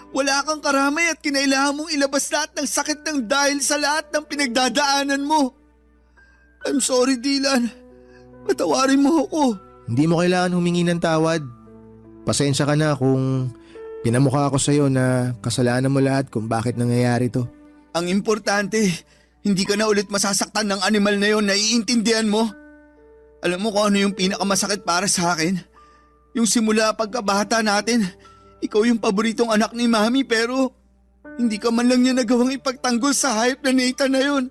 wala kang karamay at kinailangan mong ilabas lahat ng sakit ng dahil sa lahat ng pinagdadaanan mo. I'm sorry, Dylan. Patawarin mo ako. Hindi mo kailangan humingi ng tawad. Pasensya ka na kung pinamukha ko sa'yo na kasalanan mo lahat kung bakit nangyayari to. Ang importante, hindi ka na ulit masasaktan ng animal na yon, naiintindihan mo? Alam mo kung ano yung pinakamasakit para sa akin? Yung simula pagkabata natin, ikaw yung paboritong anak ni Mami pero hindi ka man lang niya nagawang ipagtanggol sa hayop na Nathan na yon.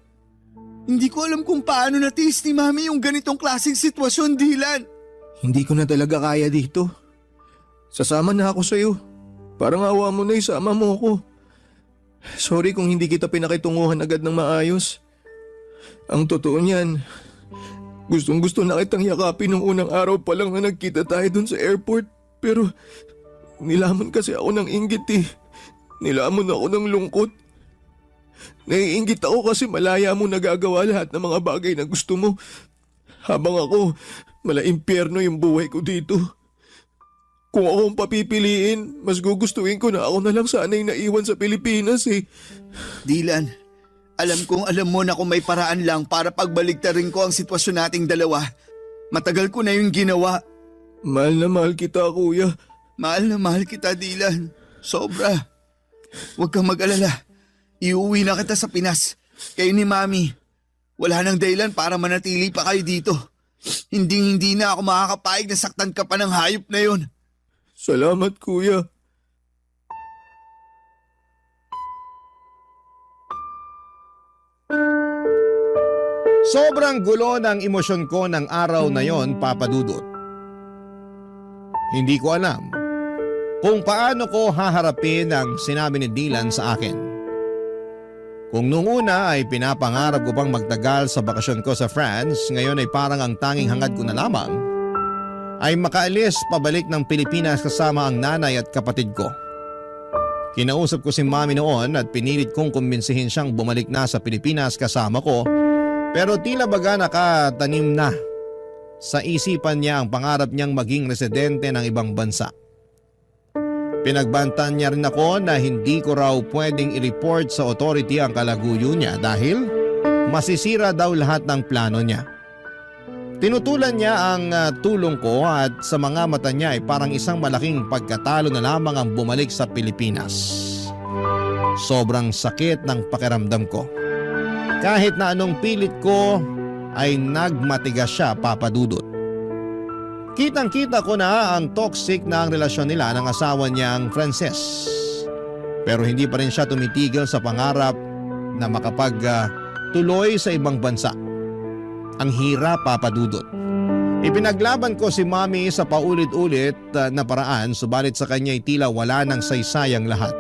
Hindi ko alam kung paano natiis ni Mami yung ganitong klaseng sitwasyon, Dylan. Hindi ko na talaga kaya dito. Sasama na ako sa'yo. Parang awa mo na isama mo ako. Sorry kung hindi kita pinakitunguhan agad ng maayos. Ang totoo niyan, gustong gusto na kitang yakapin nung unang araw pa lang na nagkita tayo dun sa airport. Pero nilamon kasi ako ng inggit eh. Nilamon ako ng lungkot. Naiinggit ako kasi malaya mo nagagawa lahat ng mga bagay na gusto mo. Habang ako, mala-impyerno yung buhay ko dito. Kung akong papipiliin, mas gugustuhin ko na ako na lang sana'y naiwan sa Pilipinas eh. Dylan, alam kong alam mo na kung may paraan lang para pagbaligtarin ko ang sitwasyon nating dalawa. Matagal ko na yung ginawa. Mahal na mahal kita, kuya. Mahal na mahal kita, Dylan. Sobra. Huwag kang mag-alala. Iuwi na kita sa Pinas. Kayo ni Mami. Wala nang dahilan para manatili pa kayo dito. Hindi na ako makakapayag na saktan ka pa ng hayop na yon. Salamat, kuya. Sobrang gulo ng emosyon ko ng araw na yon, Papa Dudut. Hindi ko alam kung paano ko haharapin ang sinabi ni Dylan sa akin. Kung nung una ay pinapangarap ko pang magtagal sa bakasyon ko sa France, ngayon ay parang ang tanging hangad ko na lamang ay makaalis pabalik ng Pilipinas kasama ang nanay at kapatid ko. Kinausap ko si Mami noon at pinilit kong kumbinsihin siyang bumalik na sa Pilipinas kasama ko, pero tila baga nakatanim na sa isipan niya ang pangarap niyang maging residente ng ibang bansa. Pinagbantan niya rin ako na hindi ko raw pwedeng i-report sa authority ang kalaguyo niya dahil masisira daw lahat ng plano niya. Tinutulan niya ang tulong ko at sa mga mata niya ay parang isang malaking pagkatalo na lamang ang bumalik sa Pilipinas. Sobrang sakit ng pakiramdam ko. Kahit na anong pilit ko ay nagmatigas siya, Papa Dudut. Kitang-kita ko na ang toxic na ang relasyon nila ng asawa niyang Frances. Pero hindi pa rin siya tumitigil sa pangarap na makapagtuloy sa ibang bansa. Ang hirap, Papa Dudut. Ipinaglaban ko si Mami sa paulit-ulit na paraan, subalit sa kanya ay tila wala ng saysayang lahat.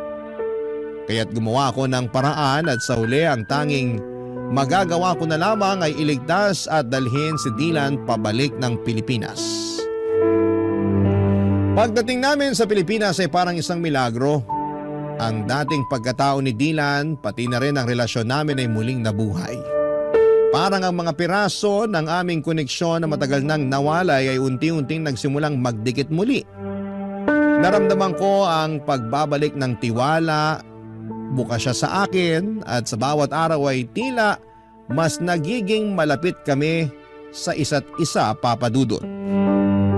Kaya't gumawa ako ng paraan at sa huli ang tanging magagawa ko na lamang ay iligtas at dalhin si Dylan pabalik ng Pilipinas. Pagdating namin sa Pilipinas ay parang isang milagro. Ang dating pagkatao ni Dylan, pati na rin ang relasyon namin ay muling nabuhay. Parang ang mga piraso ng aming koneksyon na matagal nang nawalay ay unti-unting nagsimulang magdikit muli. Naramdaman ko ang pagbabalik ng tiwala, bukas siya sa akin at sa bawat araw ay tila mas nagiging malapit kami sa isa't isa, Papa Dudut.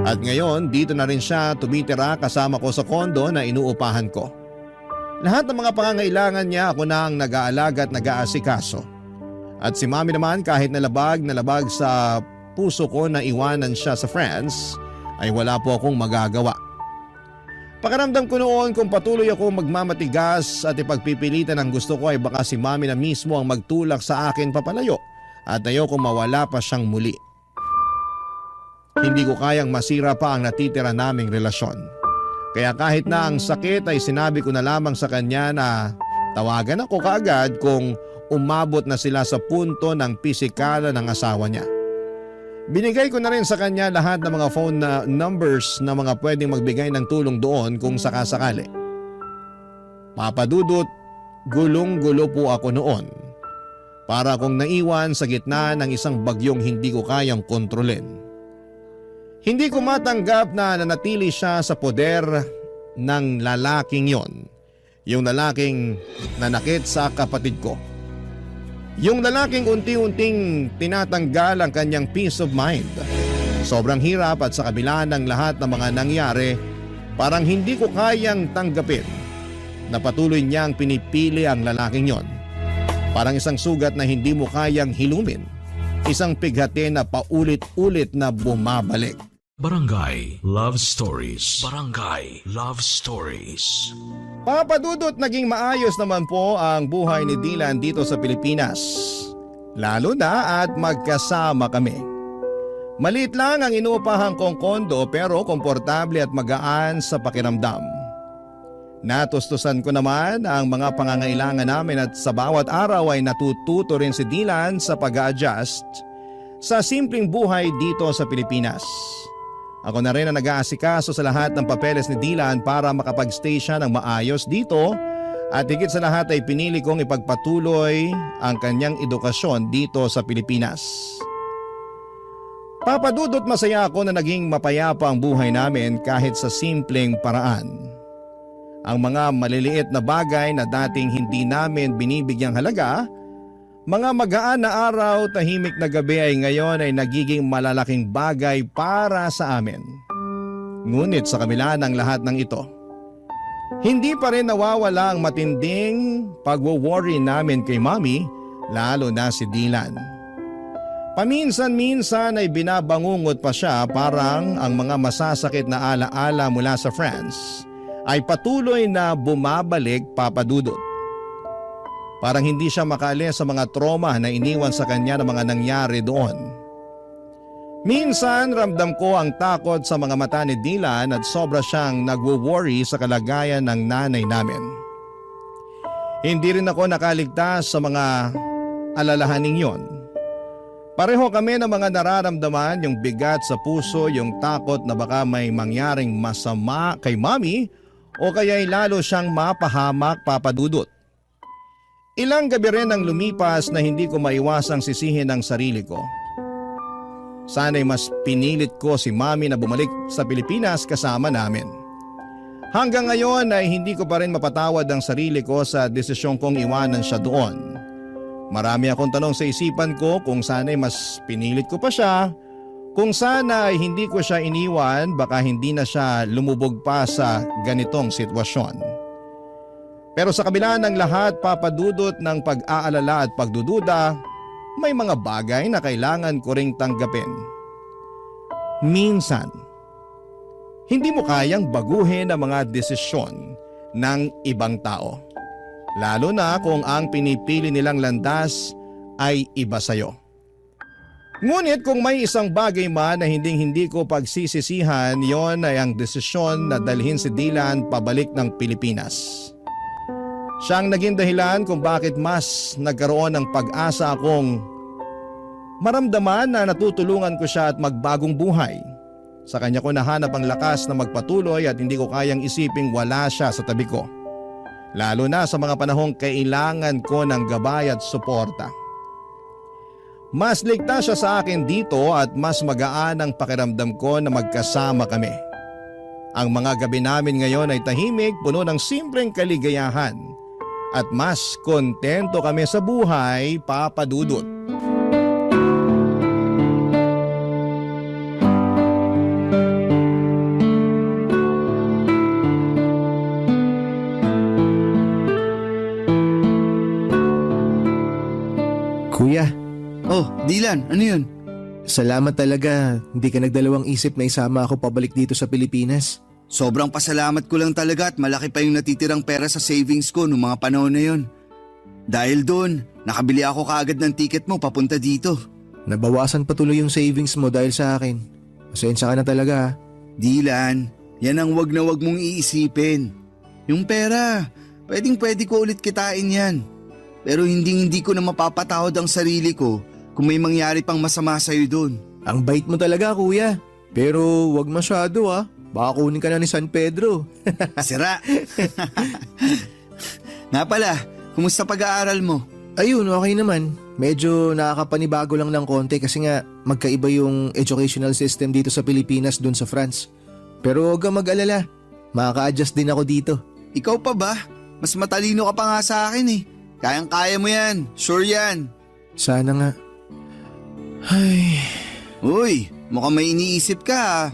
At ngayon dito na rin siya tumitira kasama ko sa kondo na inuupahan ko. Lahat ng mga pangangailangan niya ako na ang nag-aalaga at nag-aasikaso. At si Mami naman kahit nalabag sa puso ko na iwanan siya sa France ay wala po akong magagawa. Pakiramdam ko noon kung patuloy ako magmamatigas at ipagpipilitan ang gusto ko ay baka si Mami na mismo ang magtulak sa akin papalayo at ayokong mawala pa siyang muli. Hindi ko kayang masira pa ang natitira naming relasyon. Kaya kahit na ang sakit ay sinabi ko na lamang sa kanya na tawagan ako kaagad kung umabot na sila sa punto ng pisikala ng asawa niya. Binigay ko na rin sa kanya lahat ng mga phone numbers na mga pwedeng magbigay ng tulong doon kung sakasakali. Papa Dudut, gulong-gulo po ako noon. Para akong naiwan sa gitna ng isang bagyong hindi ko kayang kontrolin. Hindi ko matanggap na nanatili siya sa poder ng lalaking yon. Yung lalaking nanakit sa kapatid ko. Yung lalaking unti-unting tinatanggal ang kanyang peace of mind. Sobrang hirap at sa kabila ng lahat ng mga nangyari, parang hindi ko kayang tanggapin na patuloy niyang pinipili ang lalaking yon. Parang isang sugat na hindi mo kayang hilumin. Isang pighati na paulit-ulit na bumabalik. Barangay Love Stories. Barangay Love Stories. Papa Dudut, naging maayos naman po ang buhay ni Dylan dito sa Pilipinas. Lalo na at magkasama kami. Maliit lang ang inuupahan kong kondo pero komportable at magaan sa pakiramdam. Natustusan ko naman ang mga pangangailangan namin at sa bawat araw ay natututo rin si Dylan sa pag-a-adjust sa simpleng buhay dito sa Pilipinas. Ako na rin ang nag-aasikaso sa lahat ng papeles ni Dylan para makapag-stay siya ng maayos dito at higit sa lahat ay pinili kong ipagpatuloy ang kanyang edukasyon dito sa Pilipinas. Papa Dudut, masaya ako na naging mapayapa ang buhay namin kahit sa simpleng paraan. Ang mga maliliit na bagay na dating hindi namin binibigyang halaga, mga magaan na araw, tahimik na gabi ay ngayon ay nagiging malalaking bagay para sa amin. Ngunit sa kabila ng lahat ng ito, hindi pa rin nawawala ang matinding pagwo-worry namin kay Mami, lalo na si Dylan. Paminsan-minsan ay binabangungot pa siya parang ang mga masasakit na alaala mula sa France ay patuloy na bumabalik, Papa Dudut. Parang hindi siya makaalis sa mga trauma na iniwan sa kanya ng mga nangyari doon. Minsan ramdam ko ang takot sa mga mata ni Dylan at sobra siyang nagwo-worry sa kalagayan ng nanay namin. Hindi rin ako nakaligtas sa mga alalahaning yon. Pareho kami ng mga nararamdaman, yung bigat sa puso, yung takot na baka may mangyaring masama kay Mami o kaya'y lalo siyang mapahamak, Papa Dudut. Ilang gabi rin ang lumipas na hindi ko maiwasang sisihin ang sarili ko. Sana'y mas pinilit ko si Mami na bumalik sa Pilipinas kasama namin. Hanggang ngayon ay hindi ko pa rin mapatawad ang sarili ko sa desisyon kong iwanan siya doon. Marami akong tanong sa isipan ko kung sana'y mas pinilit ko pa siya, kung sana ay hindi ko siya iniwan baka hindi na siya lumubog pa sa ganitong sitwasyon. Pero sa kabila ng lahat, Papa Dudut, ng pag-aalala at pagdududa, may mga bagay na kailangan ko ring tanggapin. Minsan, hindi mo kayang baguhin ang mga desisyon ng ibang tao. Lalo na kung ang pinipili nilang landas ay iba sa'yo. Ngunit kung may isang bagay man na hindi ko pagsisisihan, yon ay ang desisyon na dalhin si Dylan pabalik ng Pilipinas. Siyang naging dahilan kung bakit mas nagkaroon ng pag-asa akong maramdaman na natutulungan ko siya at magbagong buhay. Sa kanya ko nahanap ang lakas na magpatuloy at hindi ko kayang isiping wala siya sa tabi ko. Lalo na sa mga panahong kailangan ko ng gabay at suporta. Mas ligtas siya sa akin dito at mas magaan ang pakiramdam ko na magkasama kami. Ang mga gabi namin ngayon ay tahimik, puno ng simpleng kaligayahan. At mas kontento kami sa buhay, Papa Dudut. Kuya, Oh, Dylan, ano yun? salamat talaga. Hindi ka nagdalawang isip na isama ako pabalik dito sa Pilipinas. Sobrang pasalamat ko lang talaga at malaki pa yung natitirang pera sa savings ko noong mga panahon na yun. Dahil doon, nakabili ako kaagad ng ticket mo papunta dito. Nabawasan pa tuloy yung savings mo dahil sa akin. Pasensya ka na talaga ha. Dylan, yan ang wag na wag mong iisipin. Yung pera, pwede ko ulit kitain yan. Pero hindi ko na mapapatawad ang sarili ko kung may mangyari pang masama sa'yo doon. Ang bait mo talaga kuya. Pero wag masyado ha. Baka kunin ka na ni San Pedro. Sira! Nga pala, kumusta pag-aaral mo? Ayun, okay naman. Medyo nakakapanibago lang ng konti kasi nga magkaiba yung educational system dito sa Pilipinas dun sa France. Pero huwag kang mag-alala. Makaka-adjust din ako dito. Ikaw pa ba? Mas matalino ka pa nga sa akin eh. Kayang-kaya mo yan. Sure yan. Sana nga. Ay, Uy, mukhang may iniisip ka ah.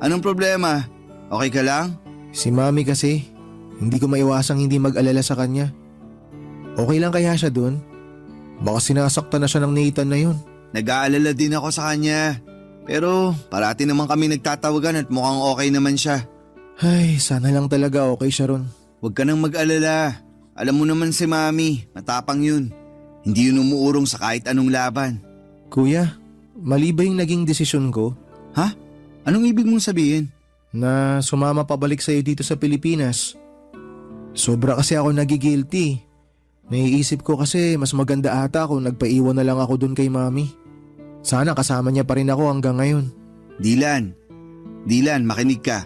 Anong problema? Okay ka lang? si Mami kasi. Hindi ko maiwasang hindi mag-alala sa kanya. Okay lang kaya siya dun? Baka sinasaktan na siya ng Nathan na yun. Nag-aalala din ako sa kanya. Pero parati naman kami nagtatawagan at mukhang okay naman siya. Ay, sana lang talaga okay siya ron. Huwag ka nang mag-alala. Alam mo naman si Mami, matapang yun. Hindi yun umuurong sa kahit anong laban. Kuya, mali ba yung naging desisyon ko? Ha? Anong ibig mong sabihin? Na sumama pabalik sa'yo dito sa Pilipinas. Sobra kasi ako nagigilty. Naiisip ko kasi mas maganda ata kung nagpaiwan na lang ako dun kay Mami. Sana kasama niya pa rin ako hanggang ngayon. Dylan, makinig ka.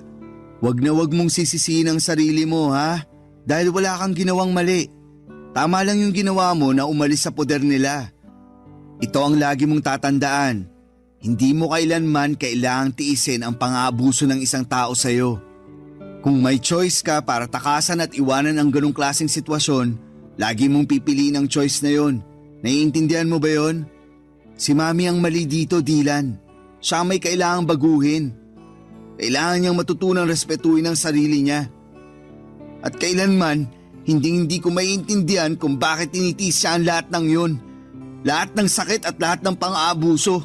Wag na wag mong sisisihin ang sarili mo ha? Dahil wala kang ginawang mali. Tama lang yung ginawa mo na umalis sa poder nila. Ito ang lagi mong tatandaan. Hindi mo kailanman kailangang tiisin ang pang-aabuso ng isang tao sa'yo. Kung may choice ka para takasan at iwanan ang ganong klaseng sitwasyon, lagi mong pipiliin ang choice na yon. Naiintindihan mo ba yon? Si Mami ang mali dito, Dylan. Siya may kailangang baguhin. Kailangan niyang matutunang respetuhin ang sarili niya. At kailanman, hindi ko maiintindihan kung bakit tinitiis siya ang lahat ng yun. Lahat ng sakit at lahat ng pang-aabuso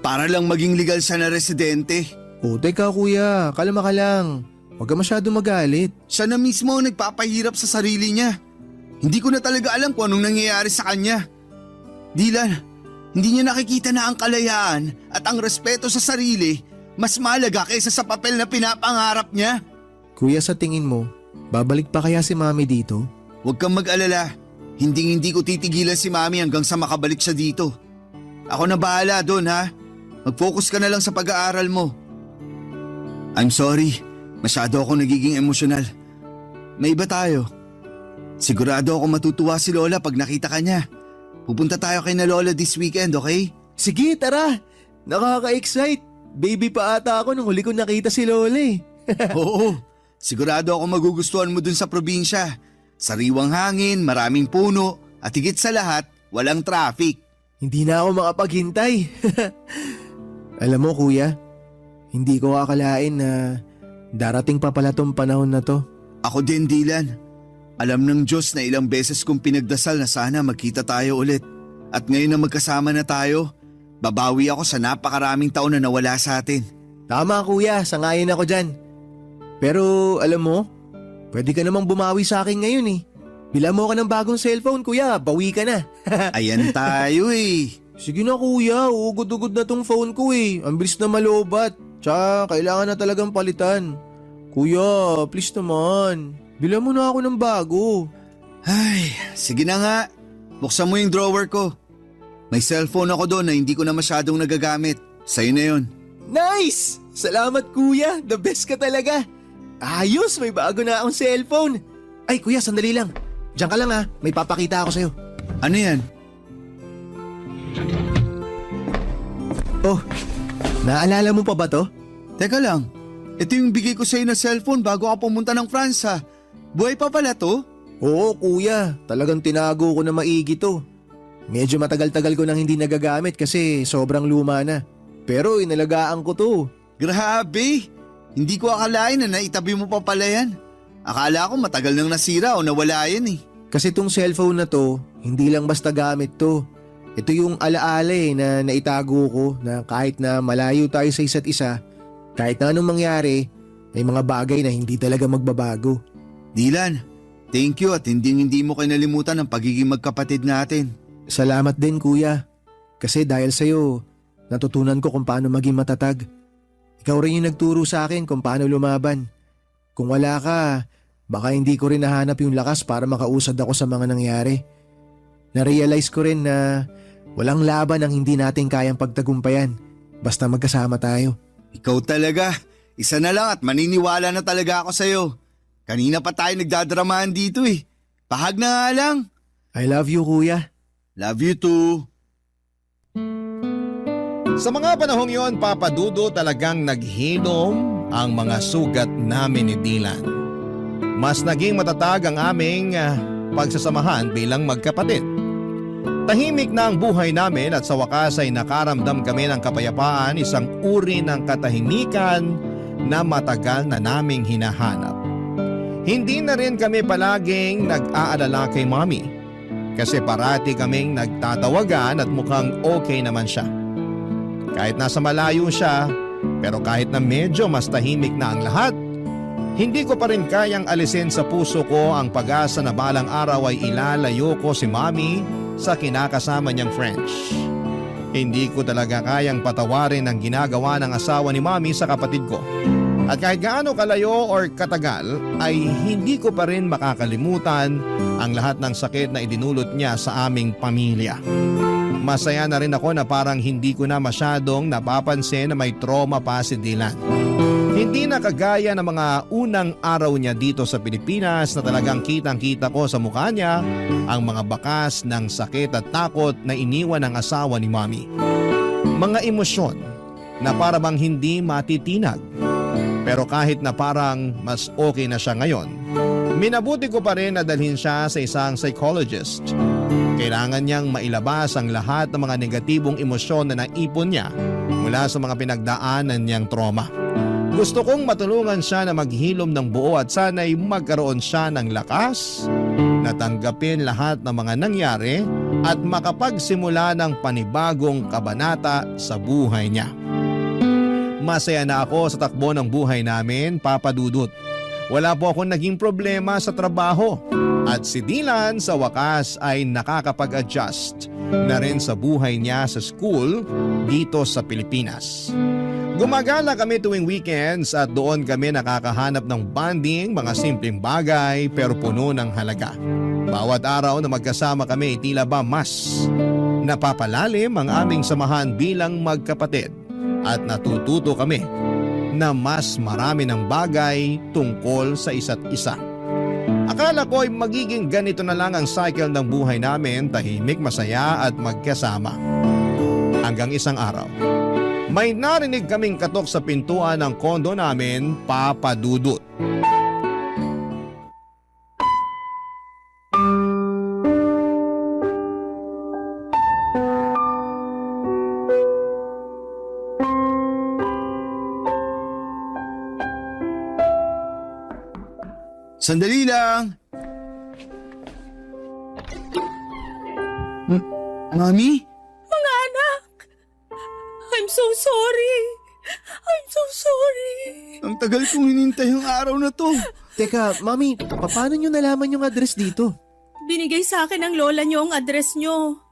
para lang maging legal siya na residente. O teka kuya, kalma ka lang. Huwag ka masyado magalit. Siya na mismo ang nagpapahirap sa sarili niya. Hindi ko na talaga alam kung anong nangyayari sa kanya. Dylan, hindi niya nakikita na ang kalayaan at ang respeto sa sarili mas mahalaga kaysa sa papel na pinapangarap niya. Kuya, sa tingin mo, babalik pa kaya si Mami dito? Huwag kang mag-alala. Hindi ko titigilan si Mami hanggang sa makabalik siya dito. Ako na bahala doon ha. Mag-focus ka na lang sa pag-aaral mo. I'm sorry. Masyado ako nagiging emosyonal. May iba tayo. Sigurado ako matutuwa si Lola pag nakita ka niya. Pupunta tayo kay na Lola this weekend, okay? Sige, tara! Nakaka-excite! Baby pa ata ako nung huli ko nakita si Lola eh. Oo. Sigurado ako magugustuhan mo dun sa probinsya. Sariwang hangin, maraming puno, at higit sa lahat, walang traffic. Hindi na ako makapaghintay. Alam mo kuya, hindi ko akalain na darating pa pala tong panahon na to. Ako din, Dylan. Alam ng Diyos na ilang beses kong pinagdasal na sana magkita tayo ulit. At ngayon na magkasama na tayo, babawi ako sa napakaraming taon na nawala sa atin. Tama kuya, sangayon ako dyan. Pero alam mo, pwede ka namang bumawi sa akin ngayon eh. Bila mo ka ng bagong cellphone kuya, bawi ka na. Ayan tayo eh. Sige na kuya, ugod-ugod na tong phone ko eh. Ang bilis na malobat. Tsaka kailangan na talagang palitan. Kuya, please naman. Bila mo na ako ng bago. Ay, sige na nga. Buksan mo yung drawer ko. May cellphone ako doon na hindi ko na masyadong nagagamit. Sa'yo na yun. Nice! Salamat kuya, the best ka talaga. Ayos, may bago na akong cellphone. Ay kuya, sandali lang. Diyan ka lang ha, may papakita ako sa'yo. Ano yan? Oh, naalala mo pa ba to? Teka lang. Ito yung bigay ko sa'yo na cellphone bago ako pumunta ng France ha. Buhay pa pala to? Oo kuya, talagang tinago ko na maigi to. Medyo matagal-tagal ko nang hindi nagagamit kasi sobrang luma na. Pero inalagaan ko to. Grabe! Hindi ko akalain na naitabi mo pa pala yan. Akala ko matagal nang nasira o nawala yan eh. Kasi tong cellphone na to, hindi lang basta gamit to. Ito yung alaala na naitago ko na kahit na malayo tayo sa isa't isa, kahit na anong mangyari, may mga bagay na hindi talaga magbabago. Dylan, thank you at hindi mo kinalimutan ang pagiging magkapatid natin. Salamat din kuya. Kasi dahil sa'yo, natutunan ko kung paano maging matatag. Ikaw rin yung nagturo sa akin kung paano lumaban. Kung wala ka, baka hindi ko rin nahanap yung lakas para makausad ako sa mga nangyari. Na-realize ko rin na walang laban ang hindi natin kayang pagtagumpayan basta magkasama tayo. Ikaw talaga. Isa na lang at maniniwala na talaga ako sa'yo. Kanina pa tayo nagdadramahan dito eh. Pahag na nga lang. I love you kuya. Love you too. Sa mga panahong yon, Papa Dudo, talagang naghilom ang mga sugat namin ni Dylan. Mas naging matatag ang aming pagsasamahan bilang magkapatid. Tahimik na ang buhay namin at sa wakas ay nakaramdam kami ng kapayapaan, isang uri ng katahimikan na matagal na naming hinahanap. Hindi na rin kami palaging nag-aalala kay Mommy kasi parati kaming nagtatawagan at mukhang okay naman siya. Kahit nasa malayo siya, pero kahit na medyo mas tahimik na ang lahat, hindi ko pa rin kayang alisin sa puso ko ang pag-asa na balang araw ay ilalayo ko si Mommy sa kinakasama niyang French. Hindi ko talaga kayang patawarin ang ginagawa ng asawa ni Mommy sa kapatid ko. At kahit gaano kalayo or katagal ay hindi ko pa rin makakalimutan ang lahat ng sakit na idinulot niya sa aming pamilya. Masaya na rin ako na parang hindi ko na masyadong napapansin na may trauma pa si Dylan. Hindi na kagaya ng mga unang araw niya dito sa Pilipinas na talagang kitang-kita ko sa mukha niya ang mga bakas ng sakit at takot na iniwan ng asawa ni Mommy. Mga emosyon na parang hindi matitinag. Pero kahit na parang mas okay na siya ngayon, minabuti ko pa rin na dalhin siya sa isang psychologist. Kailangan niyang mailabas ang lahat ng mga negatibong emosyon na naipon niya mula sa mga pinagdaanan niyang trauma. Gusto kong matulungan siya na maghilom ng buo at sana'y magkaroon siya ng lakas natanggapin lahat ng mga nangyari at makapagsimula ng panibagong kabanata sa buhay niya. Masaya na ako sa takbo ng buhay namin, Papa Dudut. Wala po akong naging problema sa trabaho at si Dylan sa wakas ay nakakapag-adjust na rin sa buhay niya sa school dito sa Pilipinas. Gumagala kami tuwing weekends at doon kami nakakahanap ng bonding, mga simpleng bagay pero puno ng halaga. Bawat araw na magkasama kami tila ba mas napapalalim ang aming samahan bilang magkapatid at natututo kami na mas marami ng bagay tungkol sa isa't isa. Akala ko ay magiging ganito na lang ang cycle ng buhay namin, tahimik, masaya at magkasama. Hanggang isang araw, may narinig kaming katok sa pintuan ng kondo namin, Papa Dudut. Sandali lang! Mami? Mga anak! I'm so sorry! I'm so sorry! Ang tagal kong hinintay ang araw na to. Teka, Mami, paano nyo nalaman yung address dito? Binigay sa akin ng lola niyo ang address niyo.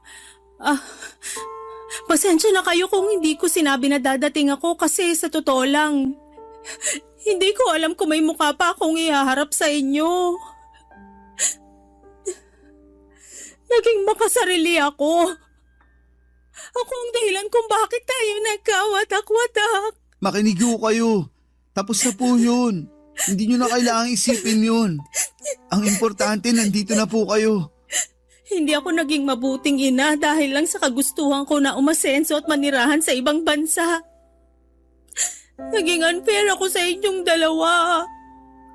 Pasensya na kayo kung hindi ko sinabi na dadating ako kasi sa totoo lang, hindi ko alam kung may mukha pa akong ihaharap sa inyo. Naging makasarili ako. Ako ang dahilan kung bakit tayo nagkawatak-watak. Makinig ho kayo. Tapos na po yun. Hindi nyo na kailangang isipin yun. Ang importante, nandito na po kayo. Hindi ako naging mabuting ina dahil lang sa kagustuhan ko na umasenso at manirahan sa ibang bansa. Naging unfair ako sa inyong dalawa.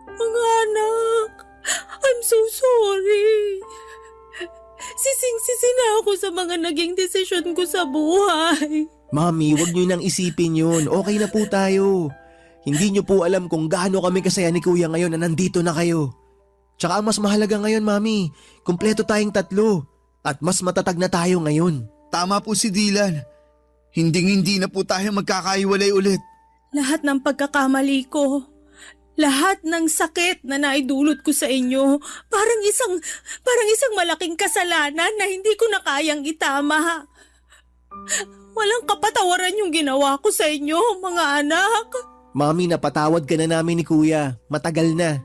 Mga anak, I'm so sorry. Sising-sisi na ako sa mga naging desisyon ko sa buhay. Mami, wag nyo nang isipin yun. Okay na po tayo. Hindi nyo po alam kung gaano kami kasaya ni Kuya ngayon na nandito na kayo. Tsaka ang mas mahalaga ngayon, Mami, kumpleto tayong tatlo. At mas matatag na tayo ngayon. Tama po si Dylan. Hinding-hindi na po tayo magkakaiwalay ulit. Lahat ng pagkakamali ko, lahat ng sakit na naidulot ko sa inyo, parang isang malaking kasalanan na hindi ko na kayang itama. Walang kapatawaran yung ginawa ko sa inyo, mga anak. Mami, napatawad ka na namin ni Kuya. Matagal na.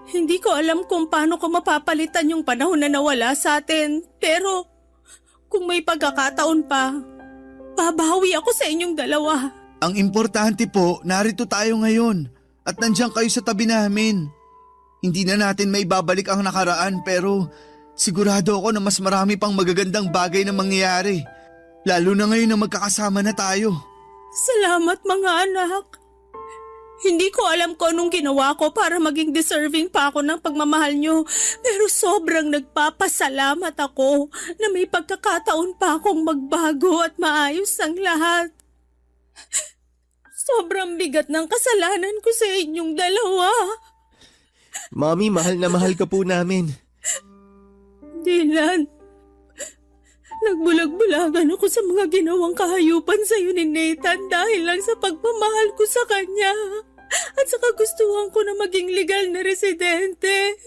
Hindi ko alam kung paano ko mapapalitan yung panahon na nawala sa atin. Pero kung may pagkakataon pa, babawi ako sa inyong dalawa. Ang importante po, narito tayo ngayon. At nandiyan kayo sa tabi namin. Hindi na natin may babalik ang nakaraan pero sigurado ako na mas marami pang magagandang bagay na mangyayari. Lalo na ngayon na magkakasama na tayo. Salamat mga anak. Hindi ko alam kung anong ginawa ko para maging deserving pa ako ng pagmamahal nyo. Pero sobrang nagpapasalamat ako na may pagkakataon pa akong magbago at maayos ang lahat. Sobrang bigat ng kasalanan ko sa inyong dalawa. Mami, mahal na mahal ka po namin. Dylan, nagbulag-bulagan ako sa mga ginawang kahayupan sa iyo ni Nathan dahil lang sa pagmamahal ko sa kanya at sa kagustuhan ko na maging legal na residente.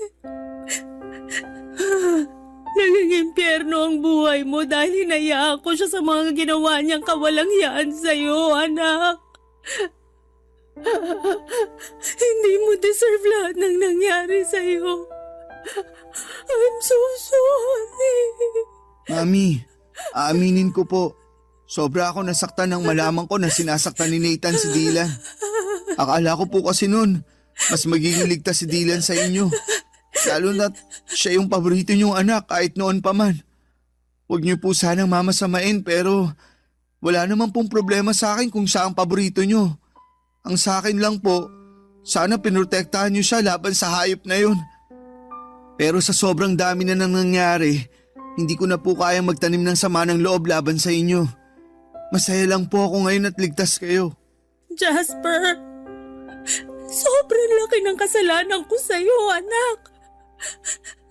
Naging impyerno ang buhay mo dahil hinayaan ko siya sa mga ginawa niyang kawalangyaan sa iyo, anak. Hindi mo deserve lahat ng nangyari sa iyo. I'm so sorry. Mami, aaminin ko po. Sobra ako nasaktan nang malaman ko na sinasaktan ni Nathan si Dylan. Akala ko po kasi nun, mas magiging ligtas si Dylan sa inyo. Lalo na siya yung paborito niyong anak kahit noon pa man. Huwag niyo po sanang mamasamain pero wala naman pong problema sa akin kung siya ang paborito niyo. Ang sa akin lang po, sana pinrotektahan niyo siya laban sa hayop na yun. Pero sa sobrang dami na nang nangyari, hindi ko na po kayang magtanim ng sama ng loob laban sa inyo. Masaya lang po ako ngayon at ligtas kayo. Jasper, sobrang laki ng kasalanan ko sa iyo, anak.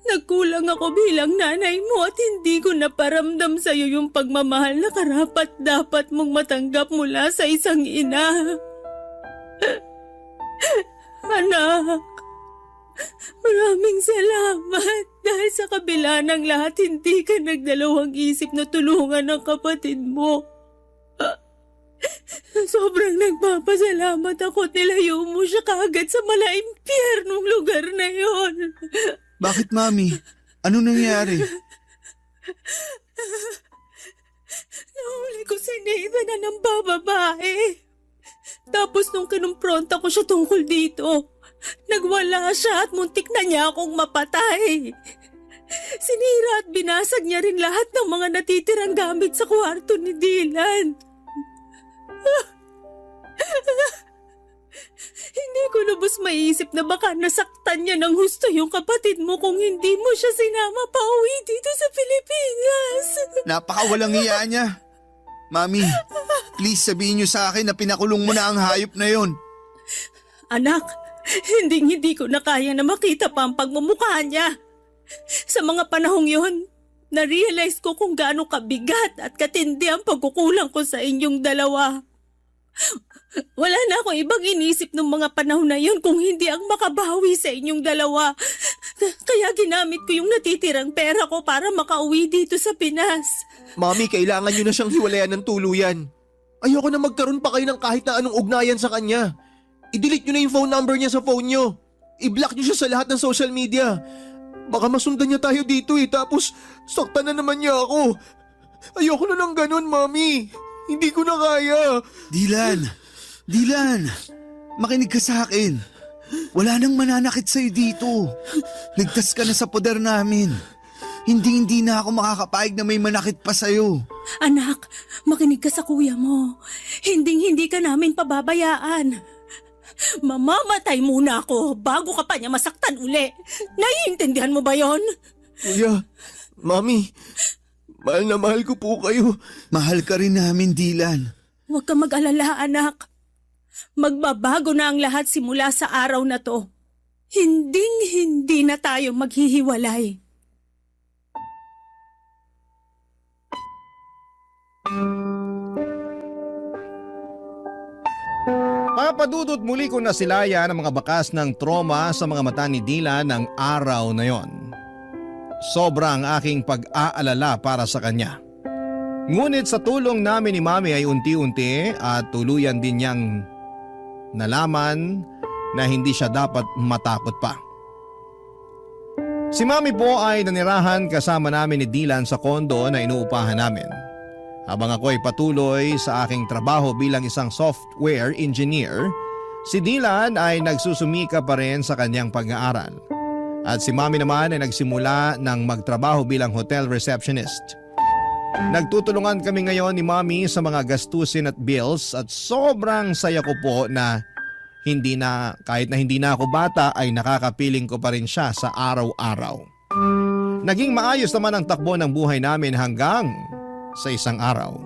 Nagkulang ako bilang nanay mo at hindi ko naparamdam sa iyo yung pagmamahal na karapat dapat mong matanggap mula sa isang ina. Anak, maraming salamat dahil sa kabila ng lahat hindi ka nagdalawang isip na tulungan ang kapatid mo. Sobrang nagpapasalamat ako at nilayo mo siya kaagad sa malaimpyernong lugar na yon. Bakit, Mami? Ano nangyari? Nahuli ko si Nathan na ng bababae. Tapos nung kinumpronta ko siya tungkol dito, nagwala siya at muntik na niya akong mapatay. Sinira at binasag niya rin lahat ng mga natitirang gamit sa kwarto ni Dylan. Hindi ko lubos maiisip na baka nasaktan niya ng husto yung kapatid mo kung hindi mo siya sinama pa uwi dito sa Pilipinas. Napakawalang hiya niya. Mami, please sabihin niyo sa akin na pinakulong mo na ang hayop na yon. Anak, hindi ko na kaya na makita pa ang pagmumukha niya. Sa mga panahong yon, na-realize ko kung gaano kabigat at katindi ang pagkukulang ko sa inyong dalawa. Wala na akong ibang inisip ng mga panahon na yun kung hindi ang makabawi sa inyong dalawa. Kaya ginamit ko yung natitirang pera ko para makauwi dito sa Pinas. Mami, kailangan nyo na siyang hiwalayan ng tuluyan. Ayoko na magkaroon pa kayo ng kahit na anong ugnayan sa kanya. I-delete nyo na yung phone number niya sa phone nyo. I-block nyo siya sa lahat ng social media. Baka masundan niya tayo dito tapos saktan na naman niya ako. Ayoko na ng ganun, Mami. Hindi ko na kaya. Dylan, makinig ka sa akin. Wala nang mananakit sa'yo dito. Ligtas ka na sa poder namin. Hindi na ako makakapayag na may manakit pa sa'yo. Anak, makinig ka sa kuya mo. Hindi ka namin pababayaan. Mamamatay muna ako bago ka pa niya masaktan uli. Naiintindihan mo ba yon? Kuya, Mami, mahal na mahal ko po kayo. Mahal ka rin namin, Dylan. Huwag ka mag-alala, anak. Magbabago na ang lahat simula sa araw na to. Hindi na tayo maghihiwalay. Papadudot muli ko na silaya ng mga bakas ng trauma sa mga mata ni Dylan ng araw na yon. Sobrang aking pag-aalala para sa kanya. Ngunit sa tulong namin ni Mami ay unti-unti at tuluyan din niyang nalaman na hindi siya dapat matakot pa. Si Mami po ay nanirahan kasama namin ni Dylan sa kondo na inuupahan namin. Habang ako ay patuloy sa aking trabaho bilang isang software engineer, si Dylan ay nagsusumika pa rin sa kanyang pag-aaral. At si Mami naman ay nagsimula ng magtrabaho bilang hotel receptionist. Nagtutulungan kami ngayon ni Mami sa mga gastusin at bills at sobrang saya ko po na kahit na hindi na ako bata ay nakakapiling ko pa rin siya sa araw-araw. Naging maayos naman ang takbo ng buhay namin hanggang sa isang araw.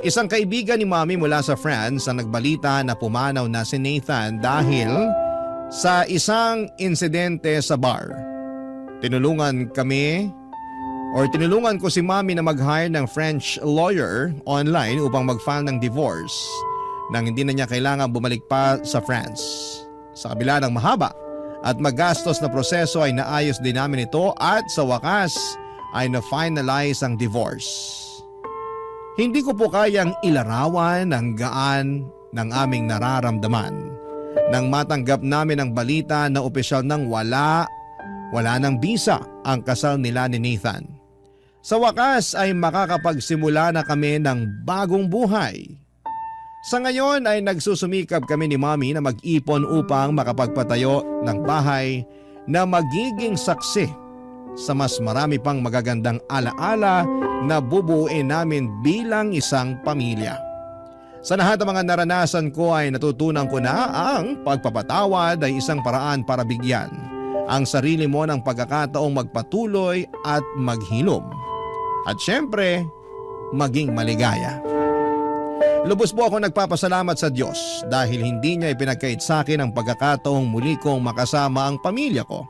Isang kaibigan ni Mami mula sa France ang nagbalita na pumanaw na si Nathan dahil sa isang insidente sa bar. Tinulungan ko si Mami na mag-hire ng French lawyer online upang mag-file ng divorce nang hindi na niya kailangan bumalik pa sa France. Sa kabila ng mahaba at magastos na proseso ay naayos din namin ito at sa wakas ay na-finalize ang divorce. Hindi ko po kayang ilarawan ang gaan ng aming nararamdaman nang matanggap namin ang balita na opisyal nang wala ng bisa ang kasal nila ni Nathan. Sa wakas ay makakapagsimula na kami ng bagong buhay. Sa ngayon ay nagsusumikap kami ni Mami na mag-ipon upang makapagpatayo ng bahay na magiging saksi sa mas marami pang magagandang alaala na bubuuin namin bilang isang pamilya. Sa lahat ng mga naranasan ko ay natutunan ko na ang pagpapatawad ay isang paraan para bigyan ang sarili mo ng pagkakataong magpatuloy at maghilom. At syempre, maging maligaya. Lubos po ako nagpapasalamat sa Diyos dahil hindi niya ipinagkait sa akin ang pagkakataong muli kong makasama ang pamilya ko.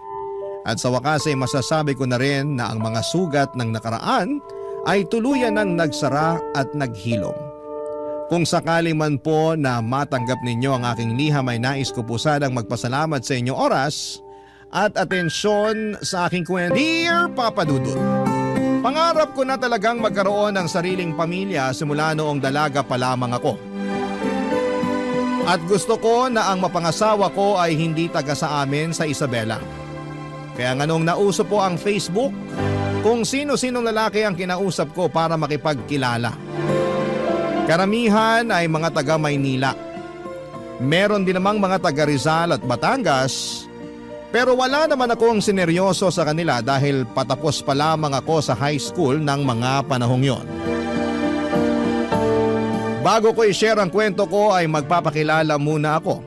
At sa wakas ay masasabi ko na rin na ang mga sugat ng nakaraan ay tuluyan ng nagsara at naghilom. Kung sakali man po na matanggap ninyo ang aking liham ay nais ko po sanang magpasalamat sa inyong oras at atensyon sa aking kwento. Dear Papa Dudut, pangarap ko na talagang magkaroon ng sariling pamilya simula noong dalaga pa lamang ako. At gusto ko na ang mapangasawa ko ay hindi taga sa amin sa Isabela. Kaya nga nung nauso po ang Facebook, kung sino-sinong lalaki ang kinausap ko para makipagkilala. Karamihan ay mga taga Maynila. Meron din namang mga taga Rizal at Batangas, pero wala naman akong sineryoso sa kanila dahil patapos pa lamang ako sa high school ng mga panahong yon. Bago ko i-share ang kwento ko ay magpapakilala muna ako.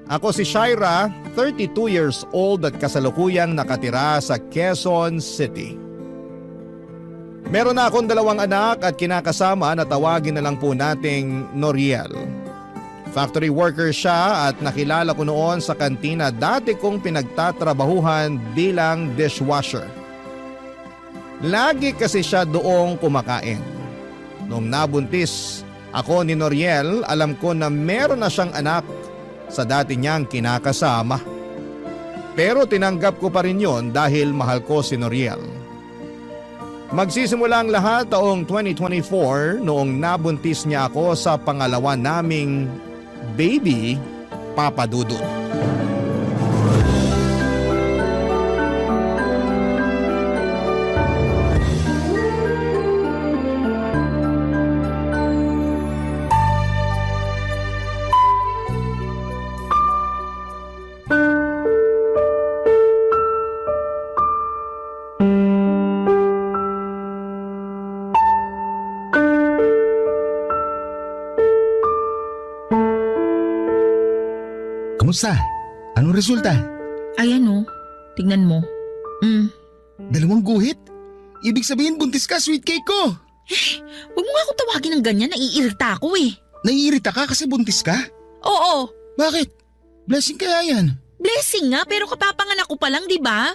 Ako si Shaira, 32 years old at kasalukuyang nakatira sa Quezon City. Meron na akong 2 anak at kinakasama na tawagin na lang po nating Noriel. Factory worker siya at nakilala ko noon sa kantina dati kong pinagtatrabahuhan bilang dishwasher. Lagi kasi siya doong kumakain. Nung nabuntis ako ni Noriel, alam ko na meron na siyang anak sa dati niyang kinakasama. Pero tinanggap ko pa rin yon dahil mahal ko si Noriel. Magsisimula ang lahat taong 2024 noong nabuntis niya ako sa pangalawa naming baby, Papa Dudut. Kamusta? Anong resulta? Ayan o, tignan mo. 2 guhit? Ibig sabihin buntis ka, sweet cake ko! Huwag mo nga akong tawagin ng ganyan, naiirita ako eh. Naiirita ka kasi buntis ka? Oo, Bakit? Blessing kaya yan. blessing nga pero kapapanganak ko pa lang, di ba?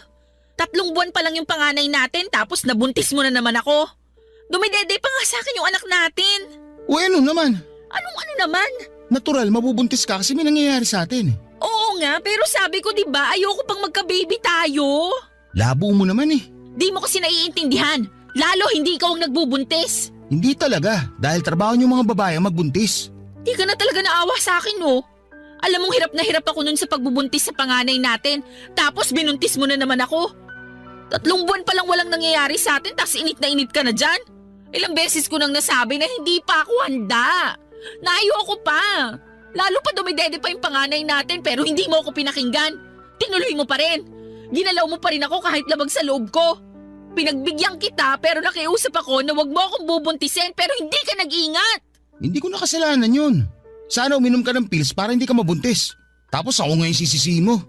3 buwan pa lang yung panganay natin tapos nabuntis mo na naman ako. Dumidede pa nga sa akin yung anak natin. O ano naman? Anong ano naman? Natural, mabubuntis ka kasi may nangyayari sa atin. Oo nga, pero sabi ko di ba ayoko pang magka-baby tayo. Labo mo naman eh. Di mo kasi naiintindihan. Lalo hindi ikaw ang nagbubuntis. Hindi talaga, dahil trabaho niyo mga babae ang magbuntis. Di ka na talaga naawa sa akin, no? Alam mong hirap na hirap ako nun sa pagbubuntis sa panganay natin. Tapos binuntis mo na naman ako. 3 buwan pa lang walang nangyayari sa atin, tapos init na init ka na dyan. Ilang beses ko nang nasabi na hindi pa ako handa. Na ayoko pa. Lalo pa dumidede pa yung panganay natin pero hindi mo ako pinakinggan. Tinuloy mo pa rin. Ginalaw mo pa rin ako kahit labag sa loob ko. Pinagbigyan kita pero nakiusap ako na wag mo akong bubuntisin pero hindi ka nag-ingat. Hindi ko nakasalanan yun. Sana uminom ka ng pills para hindi ka mabuntis. Tapos ako ngayon sisisihin mo.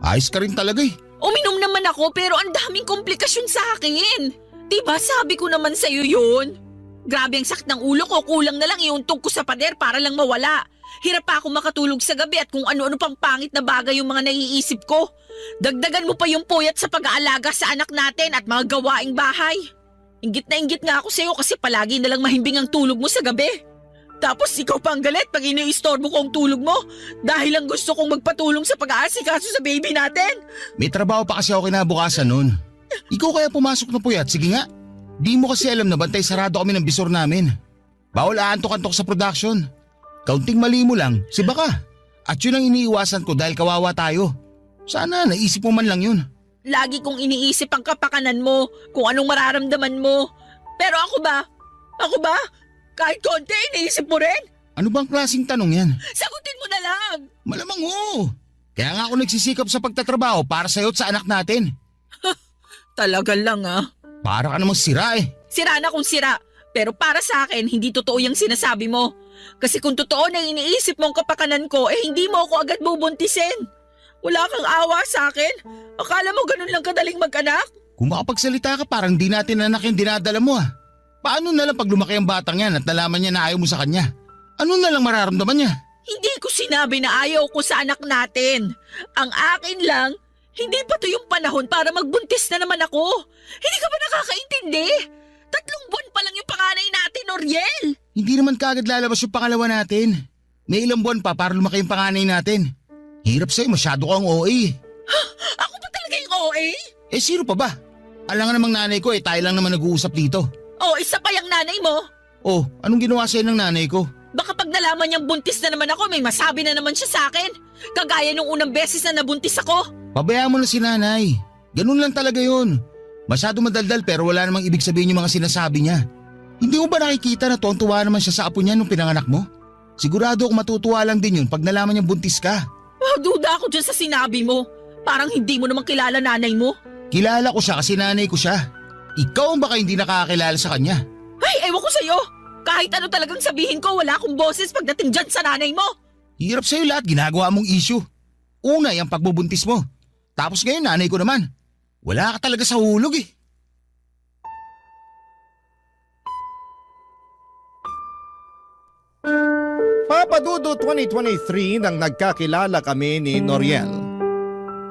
Ayos ka rin talaga eh. Uminom naman ako pero ang daming komplikasyon sa akin. Diba sabi ko naman sa'yo yun? Grabe ang sakit ng ulo ko, kulang na lang iuntog ko sa pader para lang mawala. Hirap pa ako makatulog sa gabi at kung ano-ano pang pangit na bagay yung mga naiisip ko. Dagdagan mo pa yung puyat sa pag-aalaga sa anak natin at mga gawaing bahay. Inggit na inggit nga ako sa'yo kasi palagi na lang mahimbing ang tulog mo sa gabi. Tapos ikaw pa ang galit pag iniistorbo ko ang tulog mo dahil lang gusto kong magpatulong sa pag-aasikaso sa baby natin. May trabaho pa kasi ako kinabukasan nun. Ikaw kaya pumasok na puyat, sige nga. Di mo kasi alam na bantay sarado kami ng bisor namin. Bawal aantok-antok sa production. Kaunting mali mo lang, siba ka. At yun ang iniiwasan ko dahil kawawa tayo. Sana naisip mo man lang yun. Lagi kong iniisip ang kapakanan mo, kung anong mararamdaman mo. Pero ako ba? Kahit konti, iniisip mo rin? Ano bang klaseng tanong yan? Sagutin mo na lang! Malamang oo. Kaya nga ako nagsisikap sa pagtatrabaho para sa'yo at sa anak natin. Talaga lang ah. Para ka namang sira eh. Sira na kung sira. Pero para sa akin, hindi totoo yung sinasabi mo. Kasi kung totoo na iniisip mo ang kapakanan ko, hindi mo ako agad bubuntisin. Wala kang awa sa akin? Akala mo ganun lang kadaling mag-anak? Kung makapagsalita ka parang di natin anak yung dinadala mo ah. Paano na lang pag lumaki ang batang yan at nalaman niya na ayaw mo sa kanya? Ano na lang mararamdaman niya? Hindi ko sinabi na ayaw ko sa anak natin. Ang akin lang, Hindi pa to yung panahon para magbuntis na naman ako. Hindi ka ba nakakaintindi? 3 buwan pa lang yung panganay natin, Noriel. Hindi naman kaagad lalabas yung pangalawa natin. May ilang buwan pa para lumaki yung panganay natin. Hirap sa'yo, masyado kang OA. Ako ba talaga yung OA? Eh sino pa ba? Alam nga namang nanay ko tayo lang naman nag-uusap dito. O, isa pa yung nanay mo. Oh, anong ginawa sa'yo ng nanay ko? Baka pag nalaman niyang buntis na naman ako, may masabi na naman siya sa akin. Kagaya nung unang beses na nabuntis ako. Pabayaan mo na si nanay. Ganun lang talaga yun. Masyado madaldal pero wala namang ibig sabihin yung mga sinasabi niya. Hindi mo ba nakikita na tuwang-tuwa naman siya sa apo niya nung pinanganak mo? Sigurado akong matutuwa lang din yun pag nalaman niyang buntis ka. Duda ako dyan sa sinabi mo. Parang hindi mo naman kilala nanay mo. Kilala ko siya kasi nanay ko siya. Ikaw ang baka hindi nakakakilala sa kanya. Ay, ewan ko sa'yo. Kahit ano talagang sabihin ko, wala akong boses pagdating dyan sa nanay mo. Hirap sa'yo lahat ginagawa mong issue. Una yung pagbubuntis mo. Tapos ngayon nanay ko naman. Wala ka talaga sa hulog eh. Papadudo 2023 nang nagkakilala kami ni Noriel.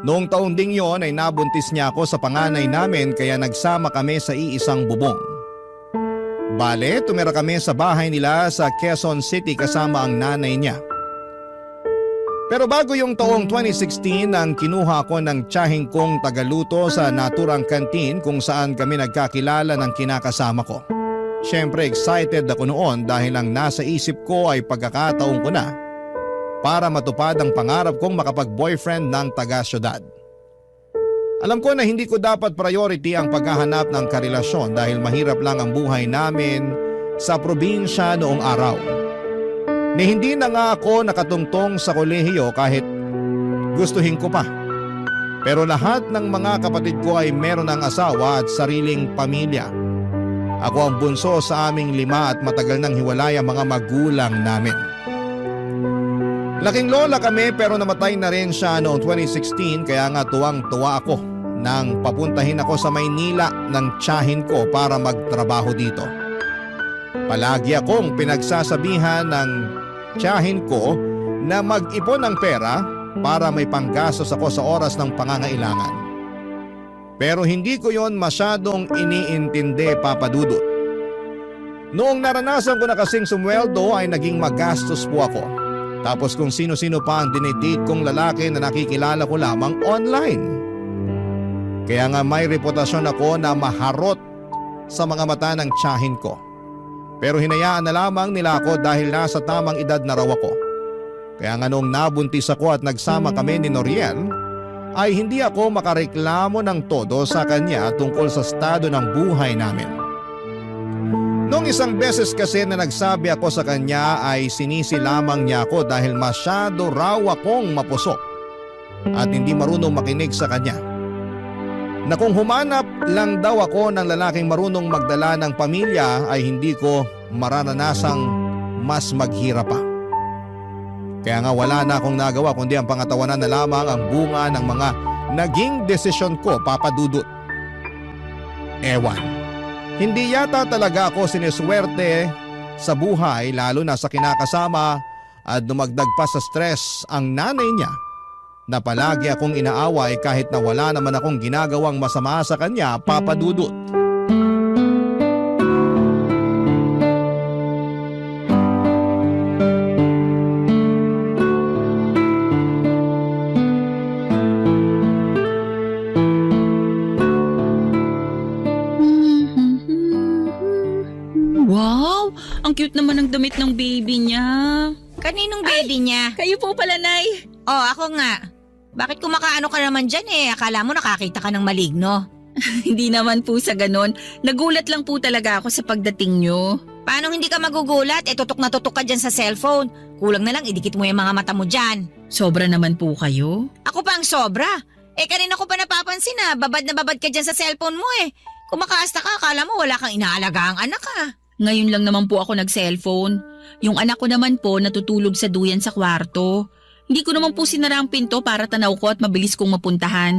Noong taon ding yon ay nabuntis niya ako sa panganay namin kaya nagsama kami sa iisang bubong. Bale, tumira kami sa bahay nila sa Quezon City kasama ang nanay niya. Pero bago yung taong 2016 nang kinuha ko ng tiyahing kong tagaluto sa naturang kantin kung saan kami nagkakilala ng kinakasama ko. Siyempre excited ako noon dahil ang nasa isip ko ay pagkakataon ko na para matupad ang pangarap kong makapag-boyfriend ng taga-syudad. Alam ko na hindi ko dapat priority ang paghahanap ng karelasyon dahil mahirap lang ang buhay namin sa probinsya noong araw. Ni hindi na nga ako nakatungtong sa kolehiyo kahit gustuhin ko pa. Pero lahat ng mga kapatid ko ay meron ng asawa at sariling pamilya. Ako ang bunso sa aming 5 at matagal nang hiwalay ang mga magulang namin. Laking lola kami pero namatay na rin siya noong 2016 kaya nga tuwang-tuwa ako nang papuntahin ako sa Maynila ng tiyahin ko para magtrabaho dito. Palagi akong pinagsasabihan ng tiyahin ko na mag-ipon ng pera para may panggastos ako sa oras ng pangangailangan. Pero hindi ko yon masyadong iniintindi, Papa Dudut. Noong naranasan ko na kasing sumweldo ay naging magastos po ako. Tapos kung sino-sino pa ang dinidate kong lalaki na nakikilala ko lamang online. Kaya nga may reputasyon ako na maharot sa mga mata ng tiyahin ko. Pero hinayaan na lamang nila ako dahil nasa tamang edad na raw ako. Kaya nga noong nabuntis ako at nagsama kami ni Noriel, ay hindi ako makareklamo ng todo sa kanya tungkol sa estado ng buhay namin. Noong isang beses kasi na nagsabi ako sa kanya ay sinisi lamang niya ako dahil masyado raw akong mapusok at hindi marunong makinig sa kanya. Na kung humanap lang daw ako ng lalaking marunong magdala ng pamilya ay hindi ko marananasang mas maghirap pa. Kaya nga wala na akong nagawa kundi ang pangatawanan na lamang ang bunga ng mga naging desisyon ko, Papa Dudut. Ewan. Hindi yata talaga ako siniswerte sa buhay lalo na sa kinakasama at dumagdag pa sa stress ang nanay niya na palagi akong inaaway kahit na wala naman akong ginagawang masama sa kanya, Papa Dudut. Wow! Ang cute naman ng damit ng baby niya. Kaninong baby niya? Kayo po pala, Nay. Oh, ako nga. Bakit kumakaano ka naman dyan eh? Akala mo nakakita ka ng maligno. Hindi naman po sa ganon. Nagulat lang po talaga ako sa pagdating nyo. Paano hindi ka magugulat? Tutok na tutok ka dyan sa cellphone. Kulang na lang idikit mo yung mga mata mo dyan. Sobra naman po kayo. Ako pa ang sobra. Kanina ko pa napapansin na babad ka dyan sa cellphone mo eh. Kumakaasta ka, akala mo wala kang inaalaga ang anak ka. Ngayon lang naman po ako nag-cellphone. Yung anak ko naman po natutulog sa duyan sa kwarto. Hindi ko naman po sinara ang pinto para tanaw ko at mabilis kong mapuntahan.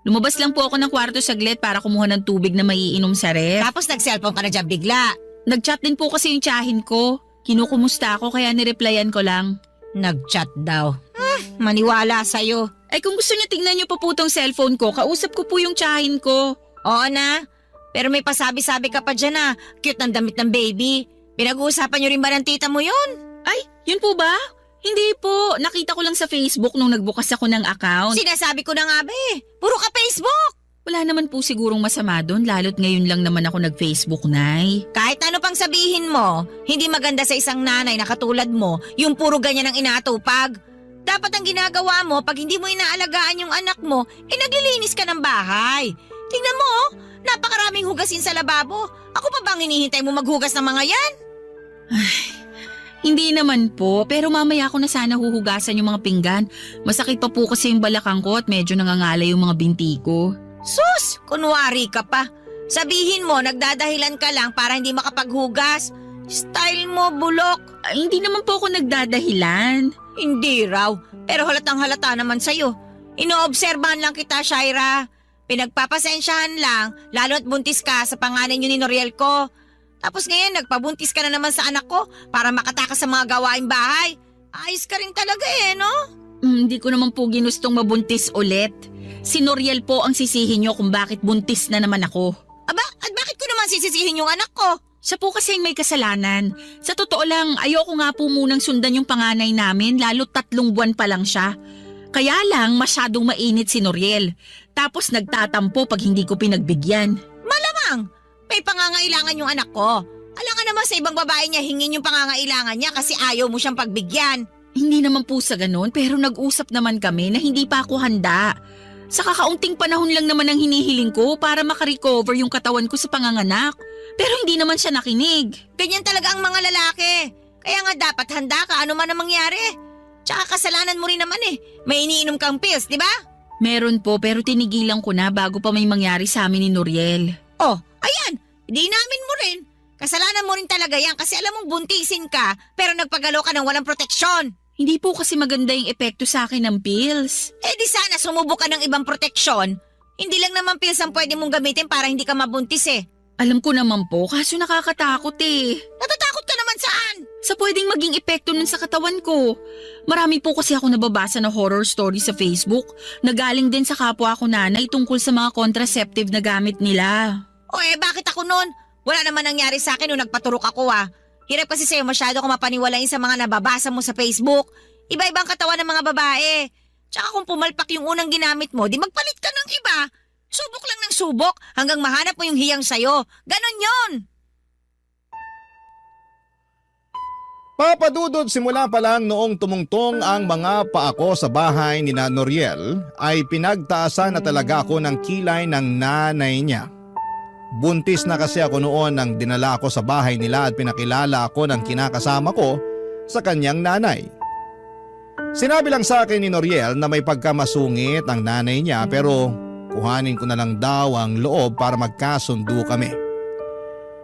Lumabas lang po ako ng kwarto saglit para kumuha ng tubig na maiinom sa ref. Tapos nag-cellphone ka na dyan bigla. Nag-chat din po kasi yung tiyahin ko. Kinukumusta ako kaya nireplyan ko lang. Nag-chat daw. Maniwala sa'yo. Ay kung gusto niya tingnan niyo pa po tong cellphone ko, kausap ko po yung tsahin ko. Oo na. Pero may pasabi-sabi ka pa dyan na cute ng damit ng baby. Pinag-uusapan niyo rin ba ng tita mo yun? Ay, yun po ba? Hindi po. Nakita ko lang sa Facebook nung nagbukas ako ng account. Sinasabi ko na nga ba Puro ka Facebook. Wala naman po sigurong masama doon, lalo't ngayon lang naman ako nag-Facebook, Nay. Kahit ano pang sabihin mo, hindi maganda sa isang nanay na katulad mo yung puro ganyan ang inaatupag. Dapat ang ginagawa mo pag hindi mo inaalagaan yung anak mo, naglilinis ka ng bahay. Tingnan mo, napakaraming hugasin sa lababo. Ako pa bang hinihintay mo maghugas ng mga yan? Hindi naman po, pero mamaya ko na sana huhugasan yung mga pinggan. Masakit pa po kasi yung balakang ko at medyo nangangalay yung mga binti ko. Sus, kunwari ka pa. Sabihin mo, nagdadahilan ka lang para hindi makapaghugas. Style mo, bulok. Ay, hindi naman po ako nagdadahilan. Hindi raw, pero halatang halata naman sa'yo. Inoobserbahan lang kita, Shaira. Pinagpapasensyahan lang, lalo't buntis ka sa panganay niyo ni Noriel ko. Tapos ngayon, nagpabuntis ka na naman sa anak ko para makatakas sa mga gawaing bahay. Ayos ka rin talaga no? Hindi ko naman po ginustong mabuntis ulit. Si Noriel po ang sisihin niyo kung bakit buntis na naman ako. Aba, at bakit ko naman sisisihin yung anak ko? Siya po kasi yung may kasalanan. Sa totoo lang, ayoko nga po munang sundan yung panganay namin, lalo 3 buwan pa lang siya. Kaya lang, masyadong mainit si Noriel. Tapos nagtatampo pag hindi ko pinagbigyan. Malamang, may pangangailangan yung anak ko. Alam ka naman sa ibang babae niya hingin yung pangangailangan niya kasi ayaw mo siyang pagbigyan. Hindi naman po sa ganun, pero nag-usap naman kami na hindi pa ako handa. Sa kakaunting panahon lang naman ang hinihiling ko para makarecover yung katawan ko sa panganganak. Pero hindi naman siya nakinig. Ganyan talaga ang mga lalaki. Kaya nga dapat handa ka ano man ang mangyari. Tsaka kasalanan mo rin naman May iniinom kang pills, di ba? Meron po pero tinigilan ko na bago pa may mangyari sa amin ni Noriel. Oh, ayan. Di namin mo rin. Kasalanan mo rin talaga yan kasi alam mong buntisin ka pero nagpagalo ka ng walang proteksyon. Hindi po kasi maganda yung epekto sa akin ng pills. Di sana sumubok ka ng ibang proteksyon. Hindi lang naman pills ang pwede mong gamitin para hindi ka mabuntis Alam ko naman po, kaso nakakatakot Natatakot ka naman saan? Sa pwedeng maging epekto nun sa katawan ko. Marami po kasi ako nababasa na horror story sa Facebook na galing din sa kapwa ko nanay tungkol sa mga contraceptive na gamit nila. O bakit ako nun? Wala naman nangyari sa akin nung nagpaturok ako Hirap kasi sa'yo masyado ko mapaniwalain sa mga nababasa mo sa Facebook. Iba-ibang katawan ng mga babae. Tsaka kung pumalpak yung unang ginamit mo, di magpalit ka ng iba. Subok lang ng subok hanggang mahanap mo yung hiyang sayo. Ganon yon. Papadudod simula pa lang noong tumungtong ang mga paako sa bahay ni na Noriel ay pinagtaasan na talaga ako ng kilay ng nanay niya. Buntis na kasi ako noon nang dinala ako sa bahay nila at pinakilala ako ng kinakasama ko sa kanyang nanay. Sinabi lang sa akin ni Noriel na may pagkamasungit ang nanay niya pero kuhanin ko na lang daw ang loob para magkasundo kami.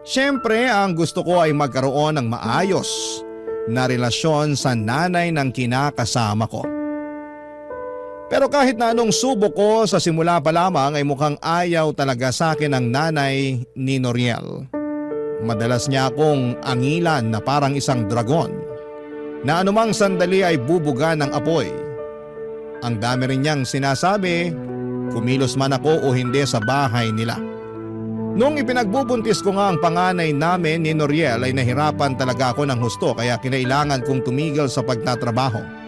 Siyempre ang gusto ko ay magkaroon ng maayos na relasyon sa nanay ng kinakasama ko. Pero kahit na anong subok ko sa simula pa lamang ay mukhang ayaw talaga sa akin ang nanay ni Noriel. Madalas niya akong angilan na parang isang dragon na anumang sandali ay bubuga ng apoy. Ang dami rin niyang sinasabi, kumilos man ako o hindi sa bahay nila. Nung ipinagbubuntis ko nga ang panganay namin ni Noriel ay nahirapan talaga ako ng husto kaya kinailangan kong tumigil sa pagtatrabaho.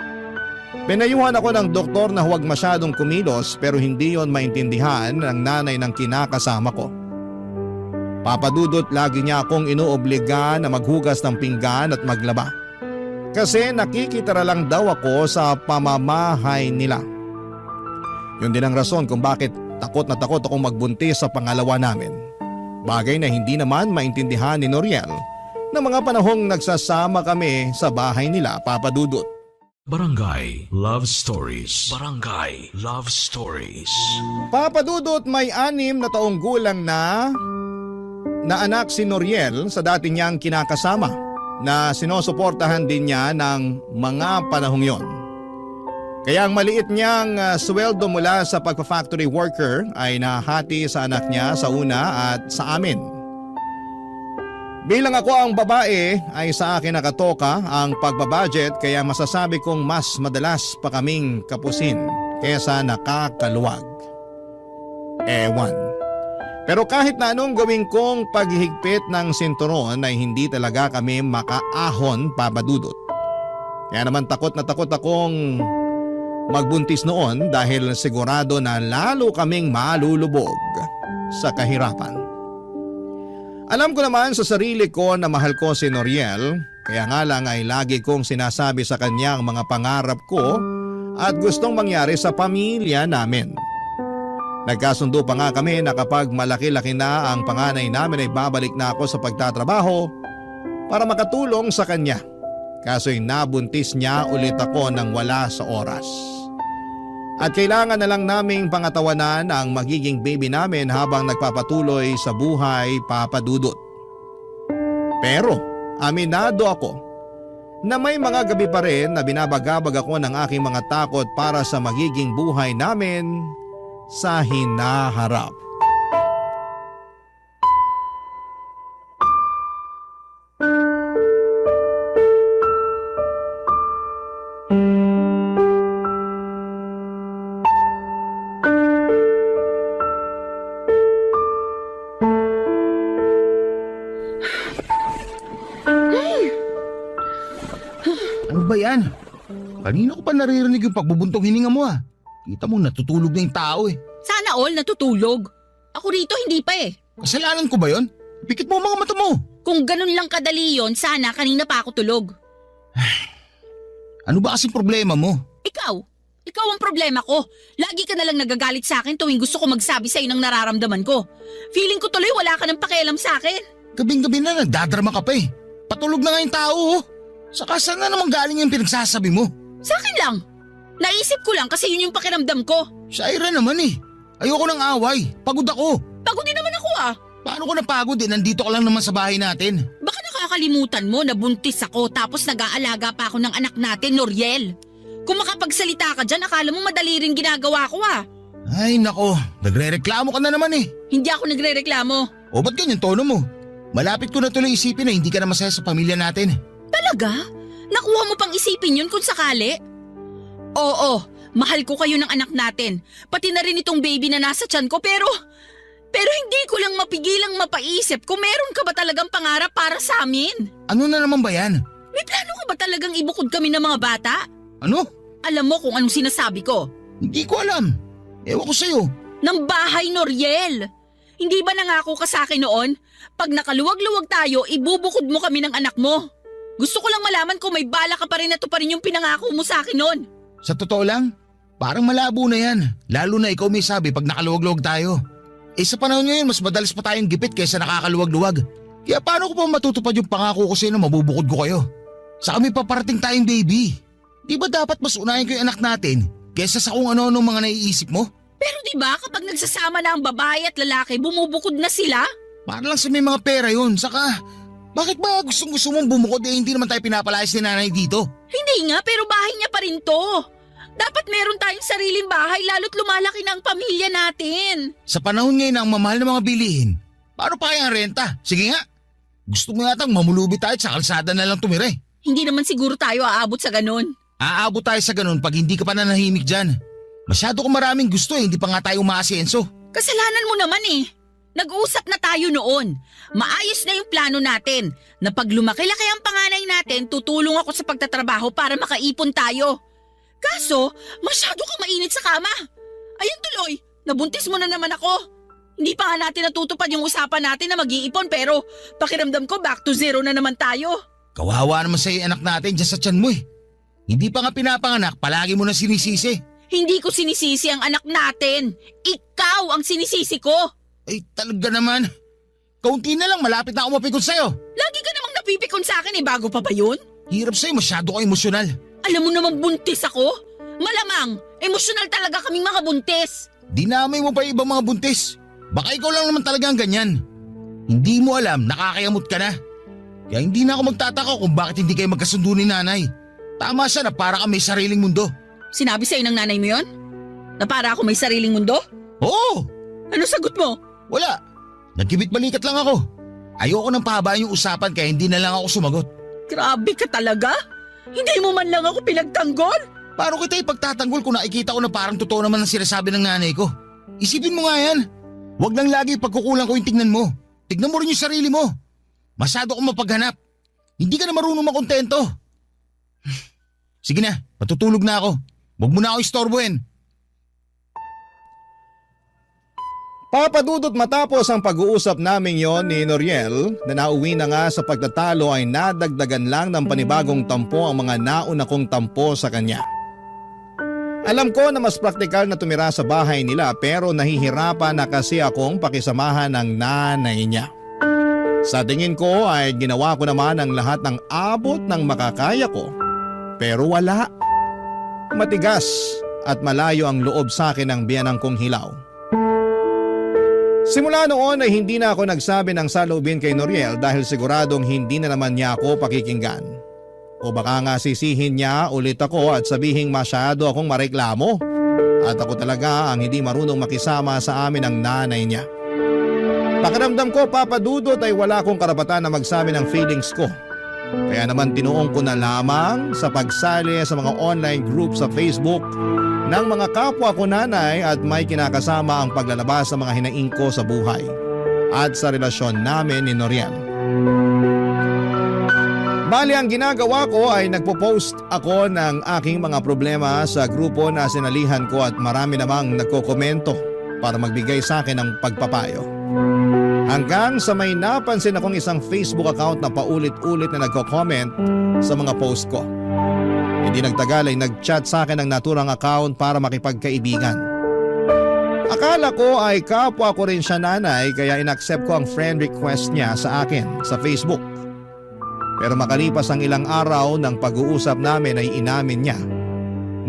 Pinayuhan ako ng doktor na huwag masyadong kumilos pero hindi yon maintindihan ng nanay ng kinakasama ko. Papadudot lagi niya akong inuobliga na maghugas ng pinggan at maglaba. Kasi nakikitara lang daw ako sa pamamahay nila. Yun din ang rason kung bakit takot na takot akong magbuntis sa pangalawa namin. Bagay na hindi naman maintindihan ni Noriel na mga panahong nagsasama kami sa bahay nila, Papadudot. Barangay Love Stories. Barangay Love Stories. Papadudot may 6 na taong gulang na anak si Noriel sa dati niyang kinakasama na sinusuportahan din niya ng mga panahong yon. Kaya ang maliit niyang sweldo mula sa pagpa-factory worker ay nahati sa anak niya sa una at sa amin. Bilang ako ang babae ay sa akin nakatoka ang pagbabudget kaya masasabi kong mas madalas pa kaming kapusin kesa nakakaluwag. Ewan. Pero kahit na anong gawin kong paghihigpit ng sinturon ay hindi talaga kami makaahon pabadudot. Kaya naman takot na takot akong magbuntis noon dahil sigurado na lalo kaming malulubog sa kahirapan. Alam ko naman sa sarili ko na mahal ko si Noriel, kaya nga lang ay lagi kong sinasabi sa kanya ang mga pangarap ko at gustong mangyari sa pamilya namin. Nagkasundo pa nga kami na kapag malaki-laki na ang panganay namin ay babalik na ako sa pagtatrabaho para makatulong sa kanya. Kaso'y nabuntis niya ulit ako nang wala sa oras. At kailangan na lang naming pangatawanan ang magiging baby namin habang nagpapatuloy sa buhay papadudot. Pero aminado ako na may mga gabi pa rin na binabagabag ako ng aking mga takot para sa magiging buhay namin sa hinaharap. Ano ba yan? Kanina ko pa naririnig yung pagbubuntong hininga mo ah. Kita mo natutulog na yung tao eh. Sana all natutulog. Ako rito hindi pa eh. Kasalanan ko ba yon? Pikit mo ang mga mata mo. Kung ganun lang kadali yon, sana kanina pa ako tulog. Ano ba kasing problema mo? Ikaw ang problema ko. Lagi ka na lang nagagalit sa akin tuwing gusto ko magsabi sa'yo ng nararamdaman ko. Feeling ko tuloy wala ka ng pakialam sa akin. Gabing-gabi na nagdadrama ka pa eh. Patulog na nga yung tao oh. Saka saan na naman galing yung pinagsasabi mo? Sa akin lang. Naisip ko lang kasi yun yung pakiramdam ko. Shaira naman eh. Ayoko ng away. Pagod ako. Pagod din naman ako ah. Paano ko napagod eh? Nandito ka lang naman sa bahay natin. Baka nakakalimutan mo na buntis ako tapos nag-aalaga pa ako ng anak natin, Noriel. Kung makapagsalita ka dyan, akala mo madali rin ginagawa ko ah. Ay nako, nagre-reklamo ka na naman eh. Hindi ako nagre-reklamo. O ba't ganyan tono mo? Malapit ko na tuloy isipin na hindi ka na masaya sa pamilya natin. Talaga? Nakuha mo pang isipin yun kung sakali? Oo, mahal ko kayo ng anak natin. Pati na rin itong baby na nasa tiyan ko pero hindi ko lang mapigilang mapaisip kung meron ka ba talagang pangarap para sa amin. Ano na naman ba yan? May plano ka ba talagang ibukod kami ng mga bata? Ano? Alam mo kung anong sinasabi ko. Hindi ko alam. Ewan ko sa'yo. Ng bahay, Noriel. Hindi ba nangako ka sa akin noon? Pag nakaluwag-luwag tayo, ibubukod mo kami ng anak mo. Gusto ko lang malaman kung may bala ka pa rin na to pa rin yung pinangako mo sa akin noon. Sa totoo lang, parang malabo na yan. Lalo na ikaw may sabi pag nakaluwag-luwag tayo. Sa panahon ngayon, mas madalas pa tayong gipit kaysa nakakaluwag-luwag. Kaya paano ko pa matutupad yung pangako ko sa'yo na mabubukod ko kayo? Saka may paparating tayong baby. Di ba dapat mas unahin ko yung anak natin kaysa sa kung ano-ano mga naiisip mo? Pero di ba kapag nagsasama na ang babae at lalaki, bumubukod na sila? Para lang sa may mga pera yun. Saka, bakit ba gusto mong bumukod hindi naman tayo pinapalayas ni nanay dito? Hindi nga, pero bahay niya pa rin to. Dapat meron tayong sariling bahay lalo't lumalaki na ang pamilya natin. Sa panahon ngayon ng mamahal na mga bilihin, paano pa kaya ang renta? Sige nga, gusto mo yatang mamulubi tayo at sa kalsada na lang tumira eh. Hindi naman siguro tayo aabot sa ganun. Aabot tayo sa ganun pag hindi ka pa nanahimik dyan. Masyado kong maraming gusto hindi pa nga tayo umaasenso. Kasalanan mo naman eh. Nag-usap na tayo noon. Maayos na yung plano natin na pag lumaki-laki ang panganay natin, tutulong ako sa pagtatrabaho para makaipon tayo. Kaso, masyado kang mainit sa kama. Ayun tuloy, nabuntis mo na naman ako. Hindi pa nga natin natutupad yung usapan natin na mag-iipon pero pakiramdam ko back to zero na naman tayo. Kawawa naman sa'yo anak natin dyan sa tiyan mo eh. Hindi pa nga pinapanganak, palagi mo na sinisisi. Hindi ko sinisisi ang anak natin. Ikaw ang sinisisi ko. Ay talaga naman. Kaunti na lang, malapit na ako mapikon sa'yo. Lagi ka namang napipikon sa akin eh, bago pa ba yun? Hirap sa'yo, masyado ka emosyonal. Alam mo naman buntis ako? Malamang, emosyonal talaga kaming mga buntis. Dinamay mo pa yung ibang mga buntis. Baka ikaw lang naman talaga ang ganyan. Hindi mo alam, nakakayamot ka na. Kaya hindi na ako magtataka kung bakit hindi kayo magkasundo ni nanay. Tama siya na para ka may sariling mundo. Sinabi sa'yo ng nanay mo yun? Na para ako may sariling mundo? Oo! Ano sagot mo? Wala. Nagkibit balikat lang ako. Ayoko nang pahabaan yung usapan kaya hindi na lang ako sumagot. Grabe ka talaga? Hindi mo man lang ako pinagtanggol? Paano kita ipagtatanggol kung nakikita ko na parang totoo naman ang sinasabi ng nanay ko? Isipin mo nga yan. Huwag lang lagi pagkukulang ko yung tignan mo. Tignan mo rin yung sarili mo. Masyado akong mapaghanap. Hindi ka na marunong makontento. Sige na, matutulog na ako. Huwag mo na ako istorbohin. Papadudot matapos ang pag-uusap namin yon ni Noriel na nauwi na nga sa pagtatalo ay nadagdagan lang ng panibagong tampo ang mga nauna kong tampo sa kanya. Alam ko na mas praktikal na tumira sa bahay nila pero nahihirapan na kasi akong pakisamahan ng nanay niya. Sa tingin ko ay ginawa ko naman ang lahat ng abot ng makakaya ko pero wala. Matigas at malayo ang loob sa akin ng biyanang kong hilaw. Simula noon ay hindi na ako nagsabi ng saloobin kay Noriel dahil siguradong hindi na naman niya ako pakikinggan. O baka nga sisihin niya ulit ako at sabihing masyado akong mareklamo. At ako talaga ang hindi marunong makisama sa amin ng nanay niya. Pakiramdam ko, Papa Dudut, ay wala akong karapatan na magsabi ng feelings ko. Kaya naman tinuong ko na lamang sa pagsali sa mga online group sa Facebook ng mga kapwa ko nanay at may kinakasama ang paglalabas sa mga hinaing ko sa buhay at sa relasyon namin ni Noriel. Bali ang ginagawa ko ay nagpo-post ako ng aking mga problema sa grupo na sinalihan ko at marami namang nagkokomento para magbigay sa akin ng pagpapayo. Hanggang sa may napansin akong isang Facebook account na paulit-ulit na nagko-comment sa mga post ko. Hindi nagtagal ay nag-chat sa akin ng naturang account para makipagkaibigan. Akala ko ay kapwa ko rin siya nanay kaya inaccept ko ang friend request niya sa akin sa Facebook. Pero makalipas ang ilang araw ng pag-uusap namin ay inamin niya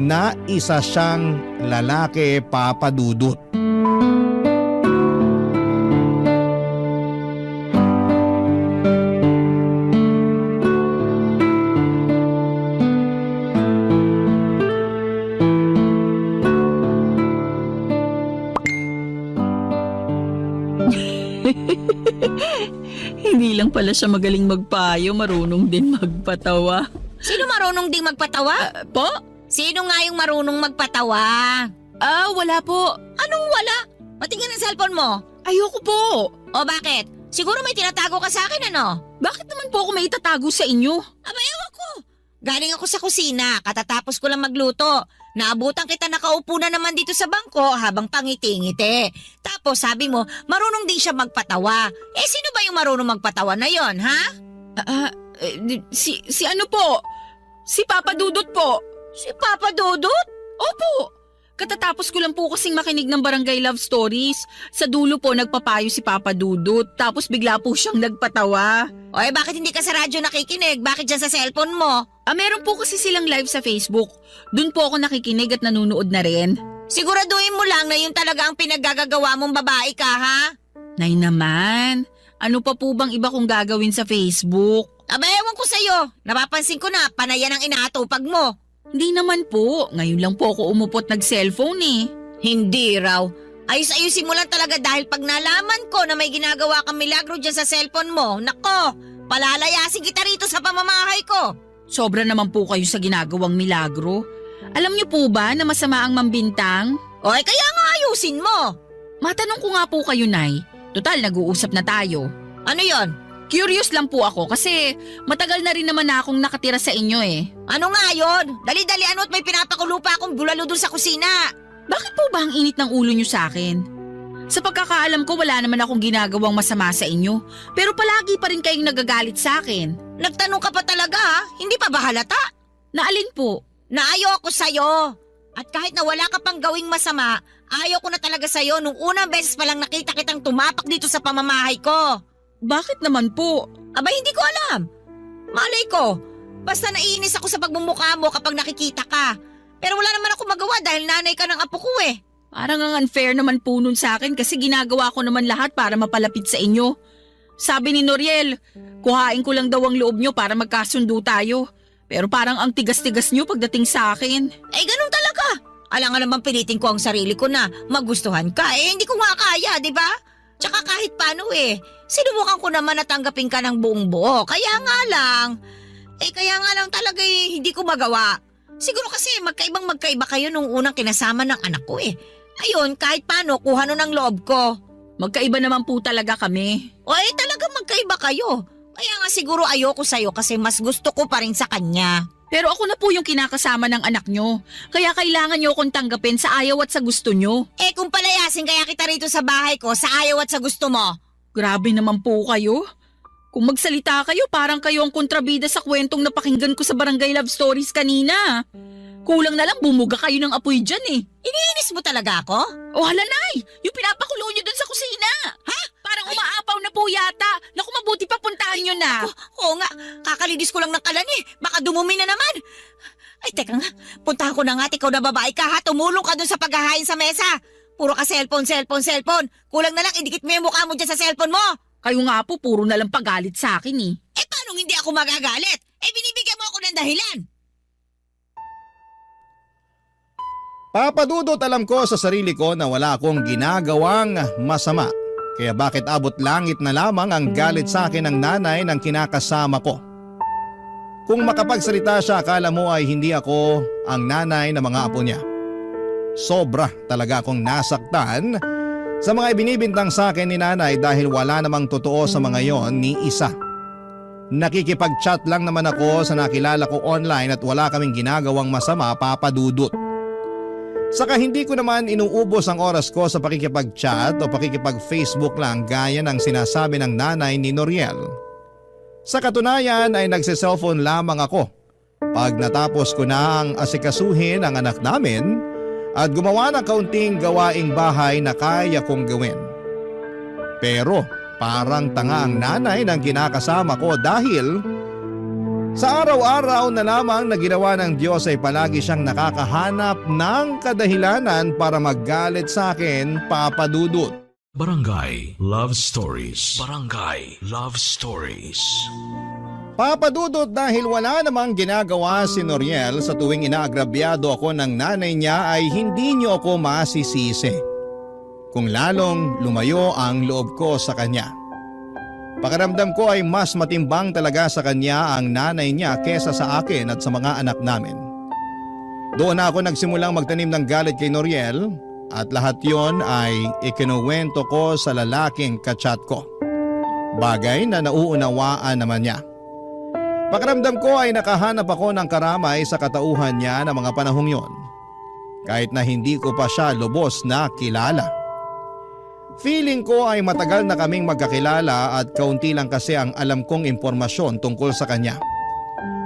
na isa siyang lalaki, Papa Dudut. Hindi lang pala siya magaling magpayo, marunong din magpatawa. Sino marunong ding magpatawa? Po? Sino nga yung marunong magpatawa? Wala po. Anong wala? Matingin ang cellphone mo. Ayoko po. O bakit? Siguro may tinatago ka sa akin ano? Bakit naman po ako may itatago sa inyo? Aba ewan ko. Galing ako sa kusina, katatapos ko lang magluto. Naabutan kita nakaupo na naman dito sa bangko habang pangiti-ngiti. Tapos sabi mo, marunong din siya magpatawa. Eh sino ba yung marunong magpatawa na yon, ha? Si ano po? Si Papa Dudut po. Si Papa Dudut? Opo. Katatapos ko lang po kasing makinig ng Barangay Love Stories. Sa dulo po nagpapayo si Papa Dudut. Tapos bigla po siyang nagpatawa. O bakit hindi ka sa radyo nakikinig? Bakit dyan sa cellphone mo? Meron po kasi silang live sa Facebook. Doon po ako nakikinig at nanunood na rin. Siguraduhin mo lang na yun talaga ang pinaggagawa mong babae ka, ha? Nay naman, ano pa po bang iba kong gagawin sa Facebook? Aba ewan ko sa'yo. Napapansin ko na panayan ang inaatupag mo. Hindi naman po. Ngayon lang po ako umupot nag-cellphone eh. Hindi raw. Ayos-ayusin mo lang talaga dahil pag nalaman ko na may ginagawa kang milagro dyan sa cellphone mo, nako, palalayasin kita rito sa pamamahay ko. Sobra naman po kayo sa ginagawang milagro. Alam niyo po ba na masama ang mambintang? Kaya nga ayusin mo. Matanong ko nga po kayo, Nay. Total, nag-uusap na tayo. Ano yon? Curious lang po ako kasi matagal na rin naman na akong nakatira sa inyo eh. Ano nga yon? Dali-dali ano at may pinapakulo pa akong bulalo dun sa kusina. Bakit po ba ang init ng ulo niyo sa akin? Sa pagkakaalam ko wala naman akong ginagawang masama sa inyo. Pero palagi pa rin kayong nagagalit sa akin. Nagtanong ka pa talaga ha? Hindi pa ba halata? Naalin po? Na ayoko sa'yo. At kahit na wala ka pang gawing masama, ayaw ko na talaga sa'yo nung unang beses pa lang nakita kitang tumapak dito sa pamamahay ko. Bakit naman po? Aba hindi ko alam. Malay ko. Basta naiinis ako sa pagmumukha mo kapag nakikita ka. Pero wala naman ako magawa dahil nanay ka ng apo ko eh. Parang ang unfair naman po nun sa akin kasi ginagawa ko naman lahat para mapalapit sa inyo. Sabi ni Noriel, kuhain ko lang daw ang loob nyo para magkasundo tayo. Pero parang ang tigas-tigas nyo pagdating sa akin. Eh ganun talaga. Alam nga naman pilitin ko ang sarili ko na magustuhan ka. Eh hindi ko nga kaya, di ba? Tsaka kahit paano sinubukan ko naman na tanggapin ka ng buong buo. Kaya nga lang talaga hindi ko magawa. Siguro kasi magkaiba kayo nung unang kinasama ng anak ko Ayun, kahit paano, kuha nun ang loob ko. Magkaiba naman po talaga kami. Talaga magkaiba kayo. Kaya nga siguro ayoko sa'yo kasi mas gusto ko pa rin sa kanya. Pero ako na po yung kinakasama ng anak nyo. Kaya kailangan nyo akong tanggapin sa ayaw at sa gusto nyo. Kung palayasin kaya kita rito sa bahay ko sa ayaw at sa gusto mo. Grabe naman po kayo. Kung magsalita kayo, parang kayo ang kontrabida sa kwentong napakinggan ko sa Barangay Love Stories kanina. Kulang na lang bumuga kayo ng apoy dyan Iniinis mo talaga ako? O hala, Nay! Yung pinapakulo nyo dun sa kusina! Ha? Parang umaapaw na po yata. Naku, mabuti pa puntahan nyo na. Oo nga, kakalinis ko lang ng kalan Baka dumumi na naman. Ay, teka nga. Puntahan ko na nga at ikaw na babae ka ha. Tumulong ka dun sa paghahain sa mesa. Puro ka cellphone. Kulang na lang, idikit mo yung mukha mo dyan sa cellphone mo. Kayo nga po, puro na lang pagalit sa akin Paano hindi ako magagalit? Binibigyan mo ako ng dahilan. Papadudot alam ko sa sarili ko na wala akong ginagawang masama. Kaya bakit abot langit na lamang ang galit sa akin ng nanay ng kinakasama ko? Kung makapagsalita siya, akala mo ay hindi ako ang nanay ng mga apo niya. Sobra talaga akong nasaktan sa mga ibinibintang sa akin ni nanay dahil wala namang totoo sa mga yon ni isa. Nakikipag-chat lang naman ako sa nakilala ko online at wala kaming ginagawang masama, papadudot. Saka hindi ko naman inuubos ang oras ko sa pakikipag-chat o pakikipag-Facebook lang gaya ng sinasabi ng nanay ni Noriel. Sa katunayan ay nagse-cellphone lamang ako pag natapos ko na ang asikasuhin ang anak namin at gumawa ng kaunting gawaing bahay na kaya kong gawin. Pero parang tanga ang nanay ng kinakasama ko dahil sa araw-araw na lamang na ginawa ng Diyos ay palagi siyang nakakahanap ng kadahilanan para maggalit sa akin, papadudot. Barangay Love Stories. Barangay Love Stories. Papadudot dahil wala namang ginagawa si Noriel sa tuwing inaagrabyado ako ng nanay niya ay hindi niyo ako masisisi. Kung lalong lumayo ang loob ko sa kanya. Pakiramdam ko ay mas matimbang talaga sa kanya ang nanay niya kesa sa akin at sa mga anak namin. Doon na ako nagsimulang magtanim ng galit kay Noriel at lahat yon ay ikinuwento ko sa lalaking kachat ko. Bagay na nauunawaan naman niya. Pakiramdam ko ay nakahanap ako ng karamay sa katauhan niya ng mga panahong yon. Kahit na hindi ko pa siya lubos na kilala. Feeling ko ay matagal na kaming magkakilala at kaunti lang kasi ang alam kong impormasyon tungkol sa kanya.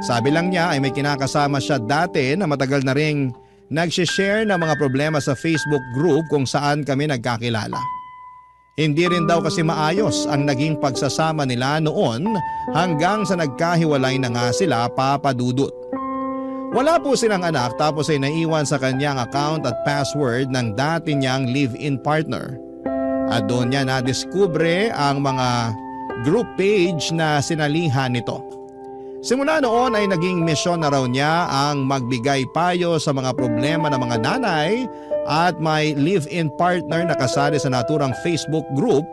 Sabi lang niya ay may kinakasama siya dati na matagal na ring nagsishare ng mga problema sa Facebook group kung saan kami nagkakilala. Hindi rin daw kasi maayos ang naging pagsasama nila noon hanggang sa nagkahiwalay na nga sila, papadudot. Wala po silang anak tapos ay naiwan sa kanyang account at password ng dati niyang live-in partner. At doon niya nadiskubre ang mga group page na sinalihan nito. Simula noon ay naging misyon na raw niya ang magbigay payo sa mga problema ng mga nanay at may live-in partner na kasali sa naturang Facebook group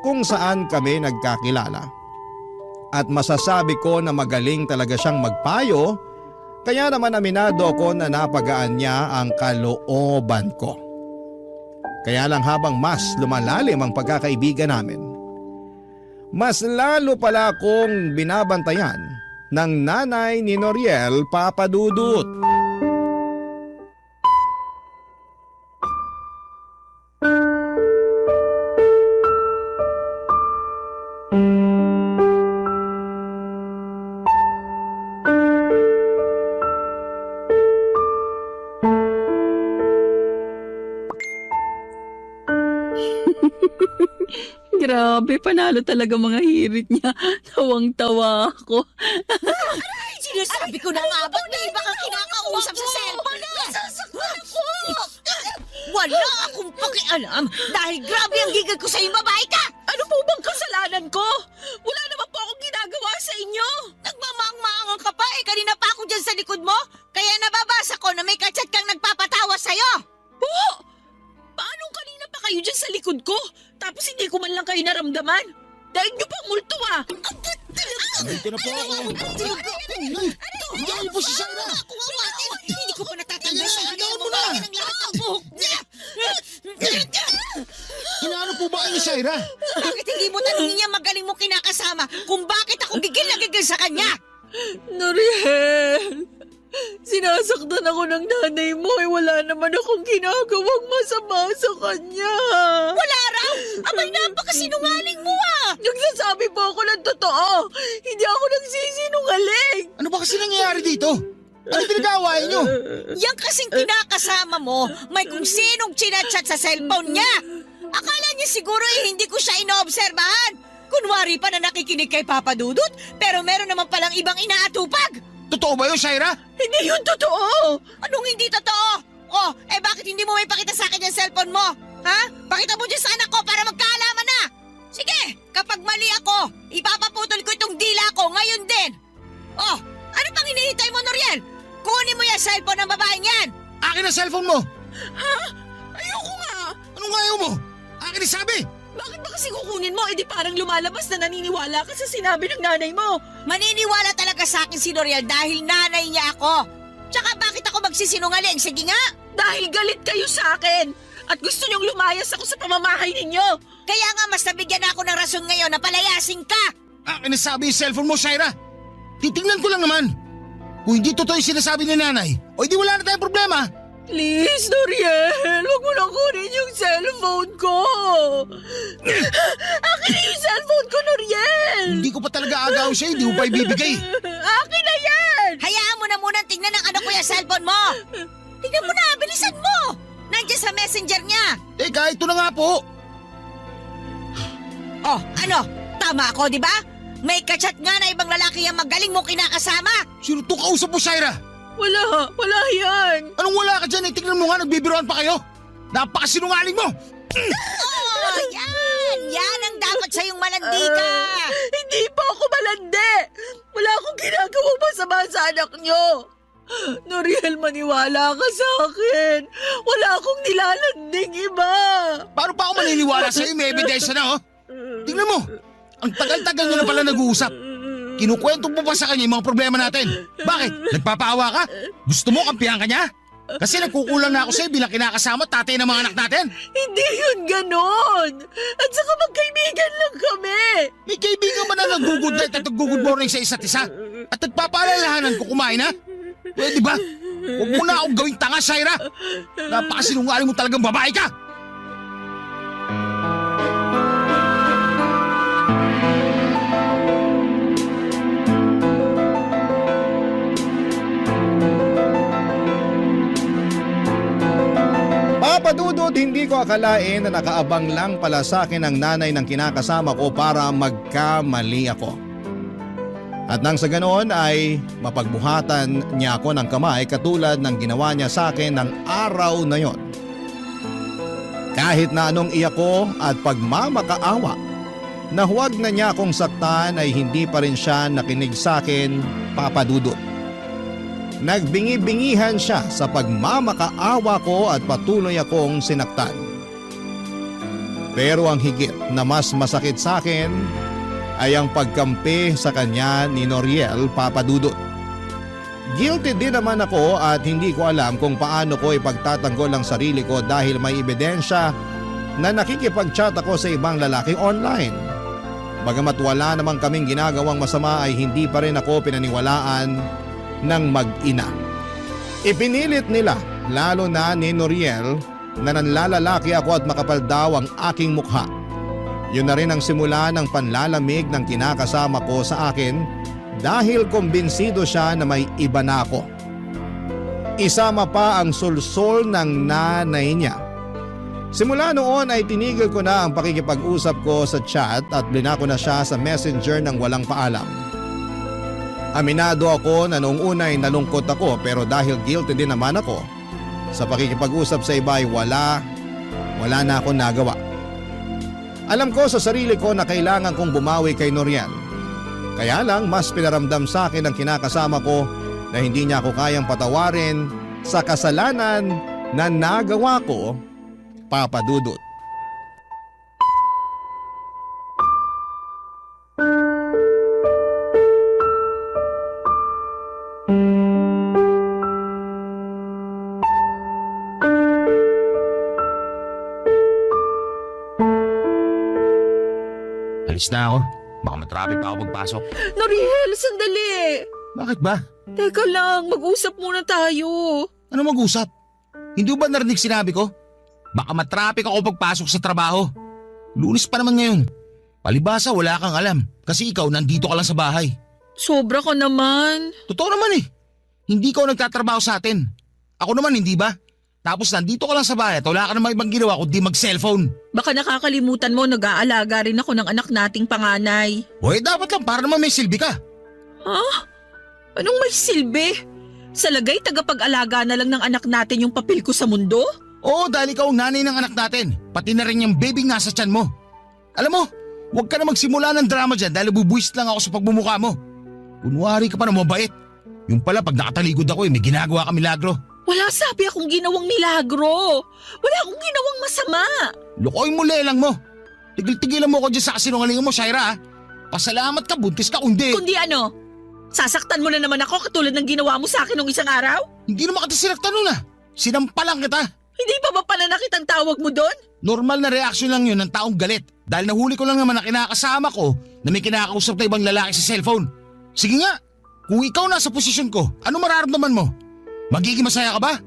kung saan kami nagkakilala. At masasabi ko na magaling talaga siyang magpayo, kaya naman aminado ko na napagaan niya ang kalooban ko. Kaya lang habang mas lumalalim ang pagkakaibigan namin, mas lalo pala akong binabantayan ng nanay ni Noriel, papadudot. Grabe, panalo talaga mga hirit niya. Tawang-tawa ako. Sinasabi ko na nga, ba't may iba kang kinakausap sa cellphone? Nasasaktan ako! Wala akong pakialam dahil grabe ang gigil ko sa'yo, babae ka! Ano po bang kasalanan ko? Wala naman po akong ginagawa sa inyo. Nagmamaang-maangan ka pa kanina pa ako dyan sa likod mo. Kaya nababasa ko na may kachat kang nagpapatawa sa'yo. Po! Paano kanina pa kayo kayo dyan sa likod ko, tapos hindi ko man lang kayo naramdaman. Dahil nyo pang multo ah. Dito na po ako. Hindi ako po si Shaira. Hindi ko pa natatanggal sa akin Ikaw ang mo na. mga ng lahat ng buhok niya. Inaano po ba kayo ni Shaira? Bakit hindi mo tanongin niya magaling mo kinakasama kung bakit ako gigil na gigil sa kanya? Noriel, sinasaktan ako ng nanay mo wala naman akong ginagawang masama sa kanya. Wala raw! Abay, napakasinungaling mo ah! Nagsasabi po ako ng totoo. Hindi ako nagsisinungaling. Ano ba kasi nangyayari dito? Ano pinag-aawayan nyo? Yang kasing kinakasama mo, may kung sinong chinachat sa cellphone niya. Akala niya siguro hindi ko siya inoobserbahan. Kunwari pa na nakikinig kay Papa Dudut, pero meron naman palang ibang inaatupag. Totoo ba yun, Shaira? Hindi yun totoo. Anong hindi totoo? Oh, bakit hindi mo may pakita sa akin yung cellphone mo? Ha? Pakita mo dyan sa anak ko para magkaalaman na. Sige, kapag mali ako, ipapaputol ko itong dila ko ngayon din. Oh, ano pang hinihintay mo, Noriel? Kunin mo yung cellphone ng babaeng yan. Akin ang cellphone mo! Ayoko nga. Anong ayaw mo? Akin ang sabi! Bakit ba kasi kukunin mo? Di parang lumalabas na naniniwala ka sa sinabi ng nanay mo. Maniniwala talaga sa akin si Noriel dahil nanay niya ako. Tsaka bakit ako magsisinungaling? Sige nga. Dahil galit kayo sa akin. At gusto niyong lumayas ako sa pamamahay ninyo. Kaya nga mas nabigyan ako ng rason ngayon na palayasin ka. Akin ang sabi yung cellphone mo, Shaira! Titingnan ko lang naman. Kung hindi totoo yung sinasabi ni nanay, o hindi wala na tayong problema. Please, Noriel, huwag mo nang kunin yung cellphone ko. Akin na yung cellphone ko, Noriel. Hindi ko pa talaga agawin sa'yo, hindi mo pa ibibigay. Akin na yan. Hayaan mo na muna tingnan ng anak ko yung cellphone mo. Tingnan mo na, bilisan mo. Nandiyan sa messenger niya. Teka, ito na nga po. Oh, ano? Tama ako, di ba? May kachat nga na ibang lalaki yung magaling mo kinakasama. Sino to kausap mo, Shaira? Wala yan. Anong wala ka dyan? Tingnan mo nga, nagbibiroan pa kayo. Napakasinungaling mo! Oh, yan ang dapat sa'yong malandi ka. Hindi pa ako malandi. Wala akong ginagawang masama sa anak nyo. Noriel, maniwala ka sa akin. Wala akong nilalanding iba. Paano pa ako maniniwala sa'yo? May ebidensya na, oh. Tingnan mo, ang tagal-tagal nyo na pala nag-uusap. Kinukwento mo pa sa kanya yung mga problema natin. Bakit? Nagpapaawa ka? Gusto mo kampihan ka niya? Kasi nagkukulang na ako sa'yo bilang kinakasama tatay ng mga anak natin. Hindi yun ganon. At saka magkaibigan lang kami. May kaibigan ba na nag-good night at nag-good morning sa isa't isa? At nagpapaalalahanan ko kumain, ha? Pwede ba? Huwag mo na akong gawing tanga, Shaira. Napakasinungaling mo talagang babae ka. Papadudod, hindi ko akalain na nakaabang lang pala sa akin ang nanay ng kinakasama ko para magkamali ako. At nang sa ganoon ay mapagbuhatan niya ako ng kamay katulad ng ginawa niya sa akin ng araw na yon. Kahit na anong iyak ko at pagmamakaawa na huwag na niya akong saktan ay hindi pa rin siya nakinig sa akin, Papadudod. Nagbingi-bingihan siya sa pagmamakaawa ko at patuloy akong sinaktan. Pero ang higit na mas masakit sa akin ay ang pagkampi sa kanya ni Noriel, Papadudod. Guilty din naman ako at hindi ko alam kung paano ko ipagtatanggol ang sarili ko dahil may ebidensya na nakikipag-chat ako sa ibang lalaki online. Bagamat wala namang kaming ginagawang masama ay hindi pa rin ako pinaniwalaan ng mag-ina. Ipinilit nila, lalo na ni Noriel, na nanlalalaki ako at makapal daw ang aking mukha. Yun na rin ang simula ng panlalamig ng kinakasama ko sa akin dahil kumbinsido siya na may iba na ako. Isama pa ang sulsol ng nanay niya. Simula noon ay tinigil ko na ang pakikipag-usap ko sa chat at blinako na siya sa messenger ng walang paalam. Aminado ako na noong una ay nalungkot ako pero dahil guilty din naman ako sa pakikipag-usap sa iba ay wala na akong nagawa. Alam ko sa sarili ko na kailangan kong bumawi kay Noriel. Kaya lang mas pinaramdam sa akin ang kinakasama ko na hindi niya ako kayang patawarin sa kasalanan na nagawa ko, Papadudod. Alis na ako. Baka matraffic pa ako pagpasok. Noriel, sandali. Bakit ba? Teka lang, mag-usap muna tayo. Ano mag-usap? Hindi ba narinig sinabi ko? Baka matraffic ako pagpasok sa trabaho. Lunes pa naman ngayon. Palibasa wala kang alam kasi ikaw nandito ka lang sa bahay. Sobra ka naman. Totoo naman eh. Hindi ka nagtatrabaho sa atin. Ako naman hindi ba? Tapos nandito ka lang sa bahay at wala ka namang ibang ginawa kundi mag-cellphone. Baka nakakalimutan mo, nag-aalaga rin ako ng anak nating panganay. O dapat lang para naman may silbi ka. Ha? Anong may silbi? Sa lagay tagapag-alaga na lang ng anak natin yung papel ko sa mundo? Oo, dahil ikaw ang nanay ng anak natin. Pati na rin yung baby nasa tiyan mo. Alam mo, huwag ka na magsimula ng drama dyan dahil bubuwis lang ako sa pagmumukha mo. Kunwari ka pa na mabait. Yung pala pag nakataligod ako may ginagawa ka milagro. Wala sabi akong ginawang milagro. Wala akong ginawang masama. Lukoy mo lelang mo. Tigil-tigilan mo ko dyan sa kasinungalingan mo, Shaira. Pasalamat ka, buntis ka, kundi. Kundi ano? Sasaktan mo na naman ako katulad ng ginawa mo sa akin nung isang araw? Hindi naman kita sinaktan nun Sinampalang kita. Hindi pa ba pananakit ang tawag mo doon? Normal na reaksyon lang yun ng taong galit. Dahil nahuli ko lang naman na kinakasama ko na may kinakausap na ibang lalaki sa cellphone. Sige nga, kung ikaw nasa posisyon ko, ano mararamdaman mo? Magiging masaya ka ba?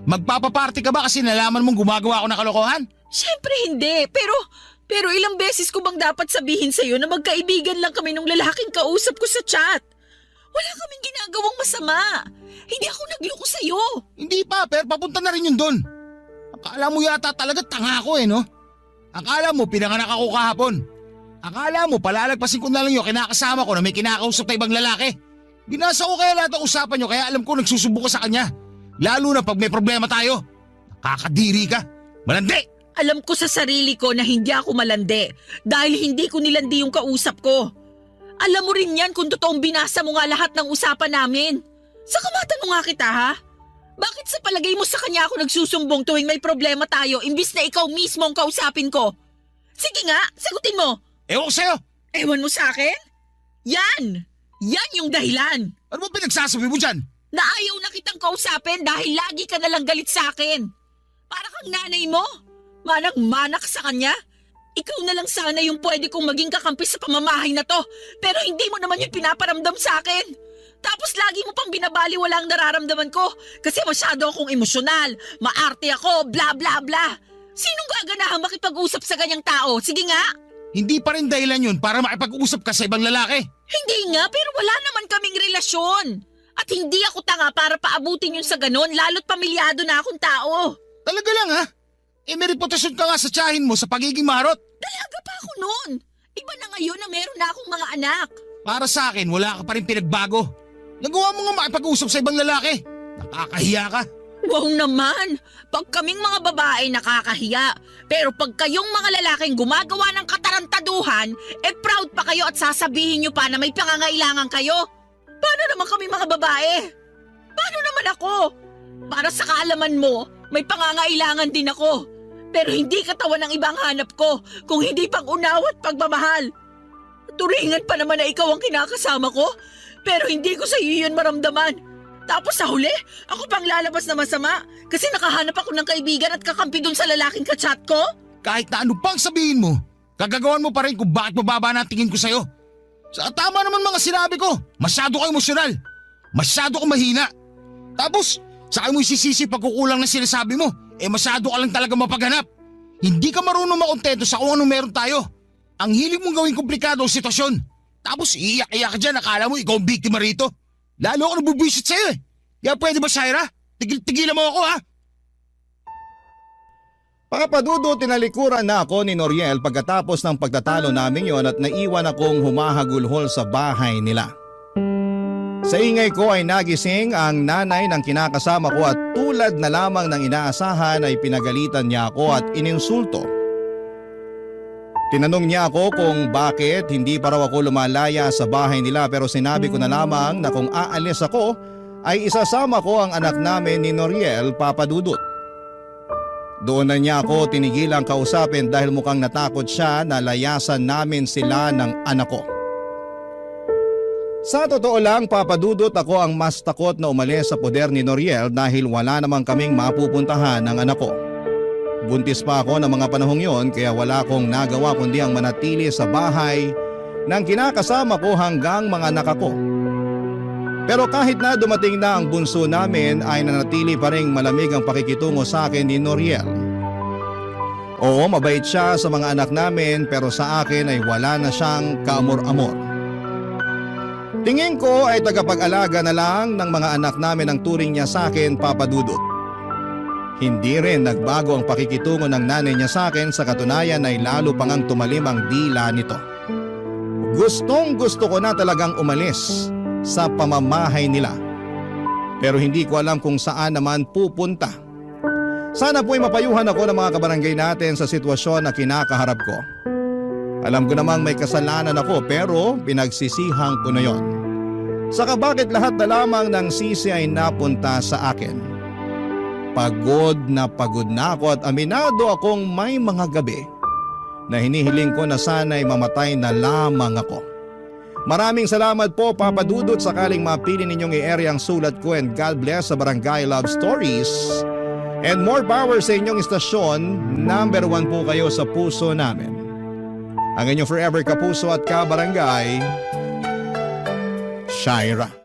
Magpapaparty ka ba kasi nalaman mong gumagawa ako ng kalokohan? Siyempre hindi, pero ilang beses ko bang dapat sabihin sa'yo na magkaibigan lang kami nung lalaking kausap ko sa chat? Wala kaming ginagawang masama. Hindi ako nagloko sa'yo. Hindi pa, pero papunta na rin yun doon. Akala mo yata talaga tanga ako no? Akala mo pinanganak ako kahapon. Akala mo palalagpasin ko na lang yung kinakasama ko na may kinakausap na ibang lalaki. Binasa ko kaya lahat ng usapan nyo kaya alam ko nagsusubo ka sa kanya. Lalo na pag may problema tayo. Nakakadiri ka. Malandi! Alam ko sa sarili ko na hindi ako malandi dahil hindi ko nilandi yung kausap ko. Alam mo rin yan kung totoong binasa mo nga lahat ng usapan namin. Saka matanong nga kita ha? Bakit sa palagay mo sa kanya ako nagsusumbong tuwing may problema tayo imbis na ikaw mismo ang kausapin ko? Sige nga, sagutin mo. Ewan ko sa'yo! Ewan mo sa akin? Yan! Yan yung dahilan. Ano ba pinagsasabi mo dyan? Na ayaw na kitang kausapin dahil lagi ka nalang galit sa akin. Para kang nanay mo. Manang-manak sa kanya. Ikaw na lang sana yung pwede kong maging kakampi sa pamamahay na to. Pero hindi mo naman yung pinaparamdam sa akin. Tapos lagi mo pang binabaliwala ang nararamdaman ko. Kasi masyado akong emosyonal. Maarte ako, bla bla bla. Sinong gaganahang makipag-usap sa ganyang tao? Sige nga. Hindi pa rin dahilan yun para makipag-usap ka sa ibang lalaki. Hindi nga, pero wala naman kaming relasyon. At hindi ako tanga para paabutin yun sa ganon, lalo't pamilyado na akong tao. Talaga lang ha? May reputasyon ka nga sa tiyahin mo sa pagiging marot. Dalaga pa ako noon. Iba na ngayon na meron na akong mga anak. Para sa akin, wala ka pa rin pinagbago. Nagawa mo nga makipag-usap sa ibang lalaki. Nakakahiya ka. Wow naman, pag kaming mga babae nakakahiya. Pero pag kayong mga lalaking gumagawa ng katarantaduhan, proud pa kayo at sasabihin nyo pa na may pangangailangan kayo. Paano naman kami mga babae? Paano naman ako? Para sa kaalaman mo, may pangangailangan din ako. Pero hindi katawan ng ibang hanap ko, kung hindi pang unawa at pagmamahal. Turingan pa naman na ikaw ang kinakasama ko, pero hindi ko sa iyo yun maramdaman. Tapos sa huli, ako pang lalabas na masama kasi nakahanap ako ng kaibigan at kakampi dun sa lalaking kachat ko? Kahit na ano pang sabihin mo, kagagawan mo pa rin kung bakit mababa na ang tingin ko sa'yo. Sa tama naman mga sinabi ko, masyado ka emosyonal. Masyado ka mahina. Tapos, saka mo isisisi pagkukulang na sinasabi mo, masyado ka lang talaga mapaghanap. Hindi ka marunong makontento sa kung anong meron tayo. Ang hilig mong gawing komplikado ang sitwasyon. Tapos iiyak-iyak ka dyan, akala mo ikaw ang biktima rito. Lalo ako nabubwisit sa'yo Kaya pwede ba, Shaira? Tigil-tigilan mo ako ha? Papadudot, tinalikuran na ako ni Noriel pagkatapos ng pagtatalo namin yon at naiwan akong humahagulhol sa bahay nila. Sa ingay ko ay nagising ang nanay ng kinakasama ko at tulad na lamang ng inaasahan ay pinagalitan niya ako at ininsulto. Tinanong niya ako kung bakit hindi pa raw ako lumalaya sa bahay nila pero sinabi ko na lamang na kung aalis ako ay isasama ko ang anak namin ni Noriel, Papadudot. Doon na niya ako tinigilang kausapin dahil mukhang natakot siya na layasan namin sila ng anak ko. Sa totoo lang, Papadudot, ako ang mas takot na umalis sa poder ni Noriel dahil wala namang kaming mapupuntahan ng anak ko. Buntis pa ako ng mga panahong yon kaya wala akong nagawa kundi ang manatili sa bahay ng kinakasama ko hanggang mga anak ako. Pero kahit na dumating na ang bunso namin ay nanatili pa ring malamig ang pakikitungo sa akin ni Noriel. Oo, mabait siya sa mga anak namin pero sa akin ay wala na siyang kaamor-amor. Tingin ko ay tagapag-alaga na lang ng mga anak namin ang turing niya sa akin, Papa Dudut. Hindi rin nagbago ang pakikitungo ng nanay niya sa akin, sa katunayan ay lalo pang ang tumalim ang dila nito. Gustong gusto ko na talagang umalis sa pamamahay nila. Pero hindi ko alam kung saan naman pupunta. Sana po'y mapayuhan ako ng mga kabarangay natin sa sitwasyon na kinakaharap ko. Alam ko namang may kasalanan ako pero pinagsisihang ko na yon. Saka bakit lahat na lamang ng sisi ay napunta sa akin? Pagod na ako at aminado akong may mga gabi na hinihiling ko na sana'y mamatay na lamang ako. Maraming salamat po, Papa Dudut, sakaling mapili ninyong i-area ang sulat ko, and God bless sa Barangay Love Stories. And more power sa inyong istasyon, number 1 po kayo sa puso namin. Ang inyong forever kapuso at kabarangay, Shaira.